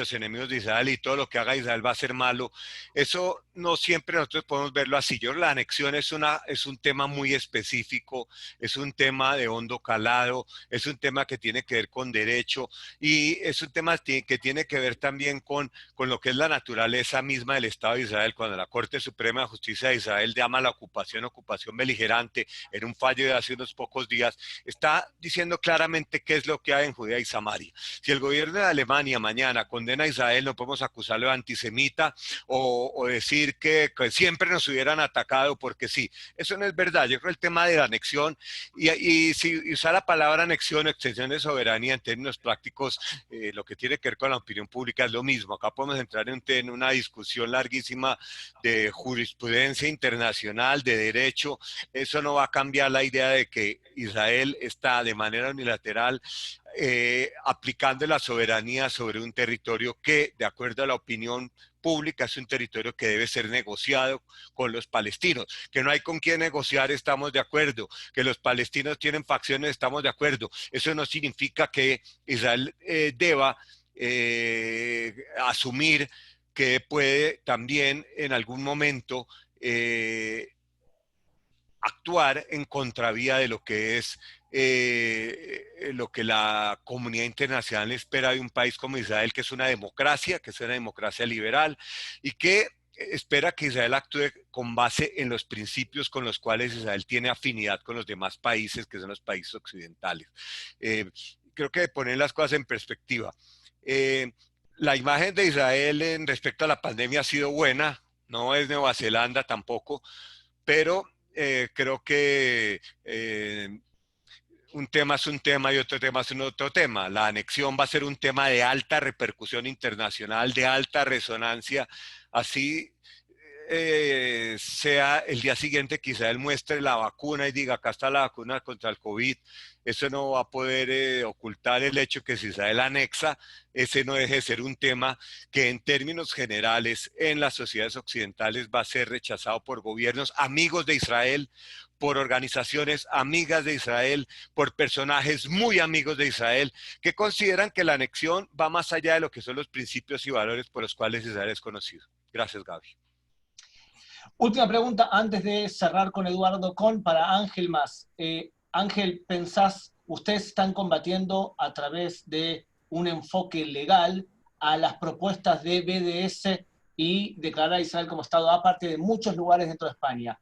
y todo lo que haga Israel va a ser malo, eso no siempre nosotros podemos verlo así. La anexión es un tema muy específico, es un tema de hondo calado, es un tema que tiene que ver con derecho y es un tema que tiene que ver también con lo que es la naturaleza misma del Estado de Israel. Cuando la Corte Suprema de Justicia de Israel llama a la ocupación beligerante en un fallo de hace unos pocos días, está diciendo claramente qué es lo que hay en Judea y Samaria. Si el gobierno de Alemania mañana condena a Israel, no podemos acusarlo de antisemita o decir que siempre nos hubieran atacado porque sí. Eso no es verdad. Yo creo que el tema de la anexión y si usar la palabra anexión o extensión de soberanía en términos prácticos, lo que tiene que ver con la opinión pública es lo mismo. Acá podemos entrar en una discusión larguísima de jurisprudencia internacional, de derecho. Eso no va a cambiar la idea de que Israel está de manera unilateral aplicando la soberanía sobre un territorio que, de acuerdo a la opinión pública, es un territorio que debe ser negociado con los palestinos. Que no hay con quién negociar, estamos de acuerdo. Que los palestinos tienen facciones, estamos de acuerdo. Eso no significa que Israel deba asumir que puede también en algún momento actuar en contravía de lo que es lo que la comunidad internacional espera de un país como Israel, que es una democracia liberal y que espera que Israel actúe con base en los principios con los cuales Israel tiene afinidad con los demás países, que son los países occidentales. Creo que poner las cosas en perspectiva. La imagen de Israel en respecto a la pandemia ha sido buena, no es Nueva Zelanda tampoco, pero creo que un tema es un tema y otro tema es un otro tema. La anexión va a ser un tema de alta repercusión internacional, de alta resonancia. Así sea el día siguiente, quizá él muestre la vacuna y diga, acá está la vacuna contra el COVID. Eso no va a poder ocultar el hecho que si Israel anexa, ese no deje de ser un tema que en términos generales en las sociedades occidentales va a ser rechazado por gobiernos amigos de Israel, por organizaciones amigas de Israel, por personajes muy amigos de Israel, que consideran que la anexión va más allá de lo que son los principios y valores por los cuales Israel es conocido. Gracias, Gaby. Última pregunta antes de cerrar con Eduardo para Ángel Mas. Ángel, ustedes están combatiendo a través de un enfoque legal a las propuestas de BDS y declarar a Israel como Estado aparte de muchos lugares dentro de España.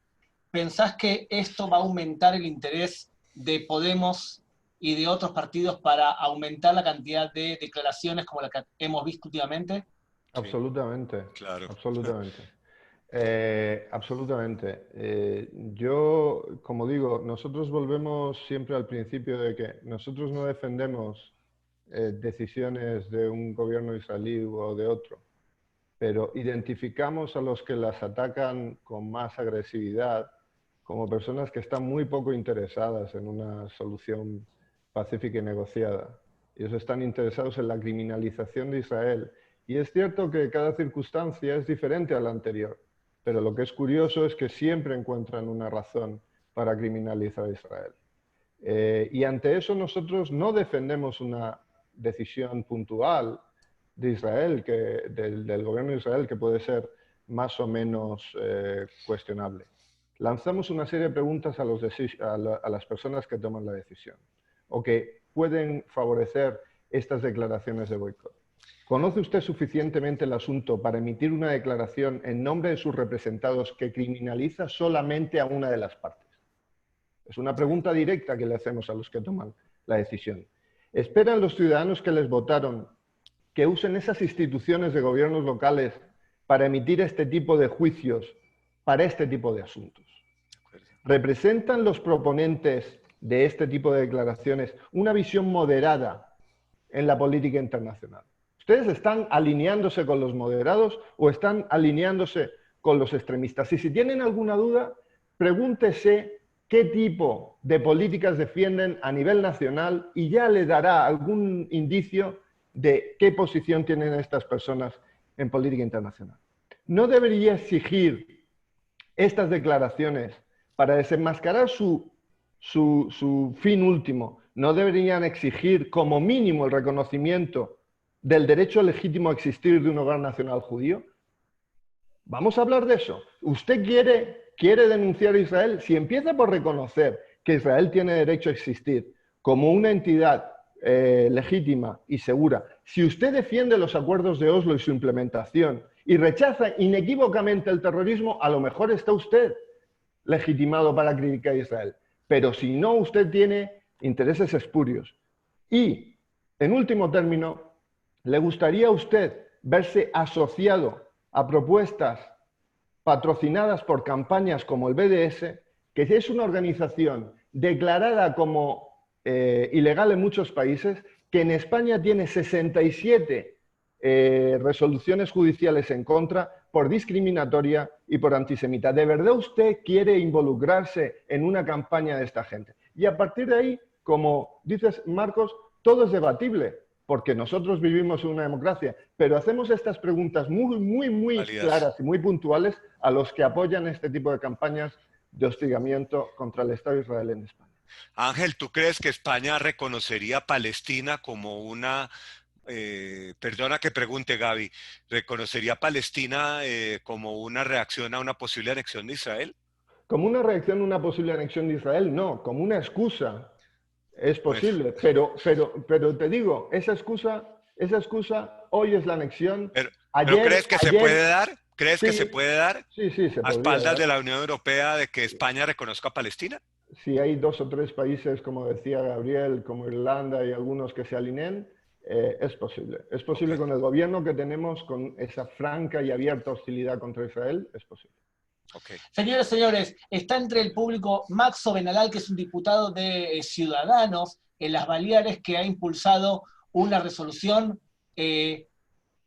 ¿Pensás que esto va a aumentar el interés de Podemos y de otros partidos para aumentar la cantidad de declaraciones como la que hemos visto últimamente? Absolutamente, Sí, claro. absolutamente. Absolutamente. Yo, como digo, nosotros volvemos siempre al principio de que nosotros no defendemos decisiones de un gobierno israelí o de otro, pero identificamos a los que las atacan con más agresividad como personas que están muy poco interesadas en una solución pacífica y negociada. Ellos están interesados en la criminalización de Israel. Y es cierto que cada circunstancia es diferente a la anterior. Pero lo que es curioso es que siempre encuentran una razón para criminalizar a Israel. Y ante eso nosotros no defendemos una decisión puntual de Israel, del gobierno de Israel, que puede ser más o menos cuestionable. Lanzamos una serie de preguntas a las personas que toman la decisión o que pueden favorecer estas declaraciones de boicot. ¿Conoce usted suficientemente el asunto para emitir una declaración en nombre de sus representados que criminaliza solamente a una de las partes? Es una pregunta directa que le hacemos a los que toman la decisión. ¿Esperan los ciudadanos que les votaron que usen esas instituciones de gobiernos locales para emitir este tipo de juicios para este tipo de asuntos? ¿Representan los proponentes de este tipo de declaraciones una visión moderada en la política internacional? ¿Ustedes están alineándose con los moderados o están alineándose con los extremistas? Y si tienen alguna duda, pregúntese qué tipo de políticas defienden a nivel nacional y ya le dará algún indicio de qué posición tienen estas personas en política internacional. ¿No debería exigir estas declaraciones para desenmascarar su fin último? ¿No deberían exigir como mínimo el reconocimiento del derecho legítimo a existir de un hogar nacional judío? Vamos a hablar de eso. ¿Usted quiere denunciar a Israel? Si empieza por reconocer que Israel tiene derecho a existir como una entidad legítima y segura, si usted defiende los acuerdos de Oslo y su implementación y rechaza inequívocamente el terrorismo, a lo mejor está usted legitimado para criticar a Israel. Pero si no, usted tiene intereses espurios. Y, en último término, ¿le gustaría a usted verse asociado a propuestas patrocinadas por campañas como el BDS, que es una organización declarada como ilegal en muchos países, que en España tiene 67 resoluciones judiciales en contra por discriminatoria y por antisemita? ¿De verdad usted quiere involucrarse en una campaña de esta gente? Y a partir de ahí, como dices, Marcos, todo es debatible, porque nosotros vivimos en una democracia, pero hacemos estas preguntas muy claras y muy puntuales a los que apoyan este tipo de campañas de hostigamiento contra el Estado de Israel en España. Ángel, ¿tú crees que España reconocería a Palestina como una, perdona que pregunte Gaby, ¿reconocería a Palestina como una reacción a una posible anexión de Israel? Como una reacción a una posible anexión de Israel, no, como una excusa. Es posible, pero te digo, esa excusa hoy es la anexión. ¿Pero crees que se puede dar? ¿Crees que se puede dar? Sí, se podría a espaldas dar de la Unión Europea de que España reconozca a Palestina. Si hay 2 o 3 países, como decía Gabriel, como Irlanda y algunos que se alineen, es posible. Es posible con el gobierno que tenemos, con esa franca y abierta hostilidad contra Israel, es posible. Señores, señores, está entre el público Maxo Benalal, que es un diputado de Ciudadanos en las Baleares, que ha impulsado una resolución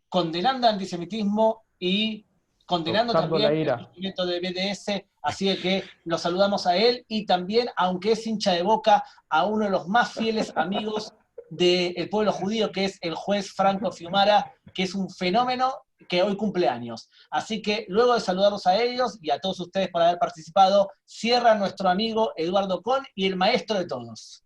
condenando el antisemitismo y condenando Causando también la ira. el movimiento de BDS, así que lo saludamos a él y también, aunque es hincha de Boca, a uno de los más fieles amigos del pueblo judío, que es el juez Franco Fiumara, que es un fenómeno que hoy cumple años. Así que luego de saludarlos a ellos y a todos ustedes por haber participado, cierra nuestro amigo Eduardo Kohn y el maestro de todos.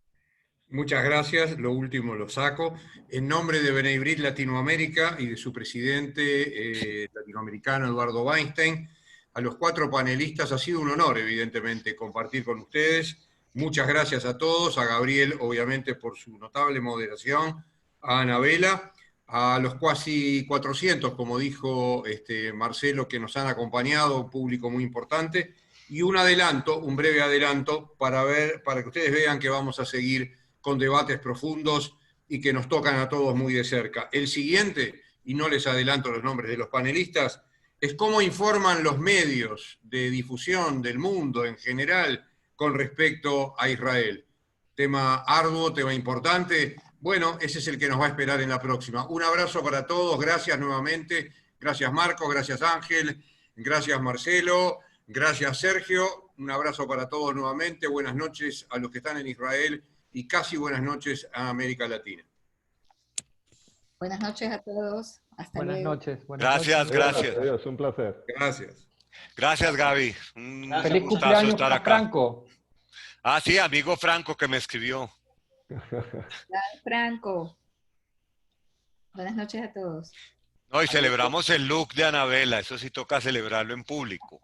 Muchas gracias, lo último lo saco. En nombre de Bnei Brit Latinoamérica y de su presidente latinoamericano Eduardo Weinstein, a los 4 panelistas ha sido un honor, evidentemente, compartir con ustedes. Muchas gracias a todos, a Gabriel, obviamente, por su notable moderación, a Anabela, a los casi 400, como dijo Marcelo, que nos han acompañado, un público muy importante, y un breve adelanto, para que ustedes vean que vamos a seguir con debates profundos y que nos tocan a todos muy de cerca. El siguiente, y no les adelanto los nombres de los panelistas, es cómo informan los medios de difusión del mundo en general con respecto a Israel. Tema arduo, tema importante. Bueno, ese es el que nos va a esperar en la próxima. Un abrazo para todos, gracias nuevamente. Gracias Marco, gracias Ángel, gracias Marcelo, gracias Sergio. Un abrazo para todos nuevamente. Buenas noches a los que están en Israel y casi buenas noches a América Latina. Buenas noches a todos. Hasta Buenas luego. noches. Gracias, gracias. Adiós, un placer. Gracias. Gracias, Gaby. Un Feliz gustazo cumpleaños estar para acá. Franco. Ah, sí, amigo Franco que me escribió. Franco. Buenas noches a todos. No, y celebramos el look de Anabela, eso sí toca celebrarlo en público.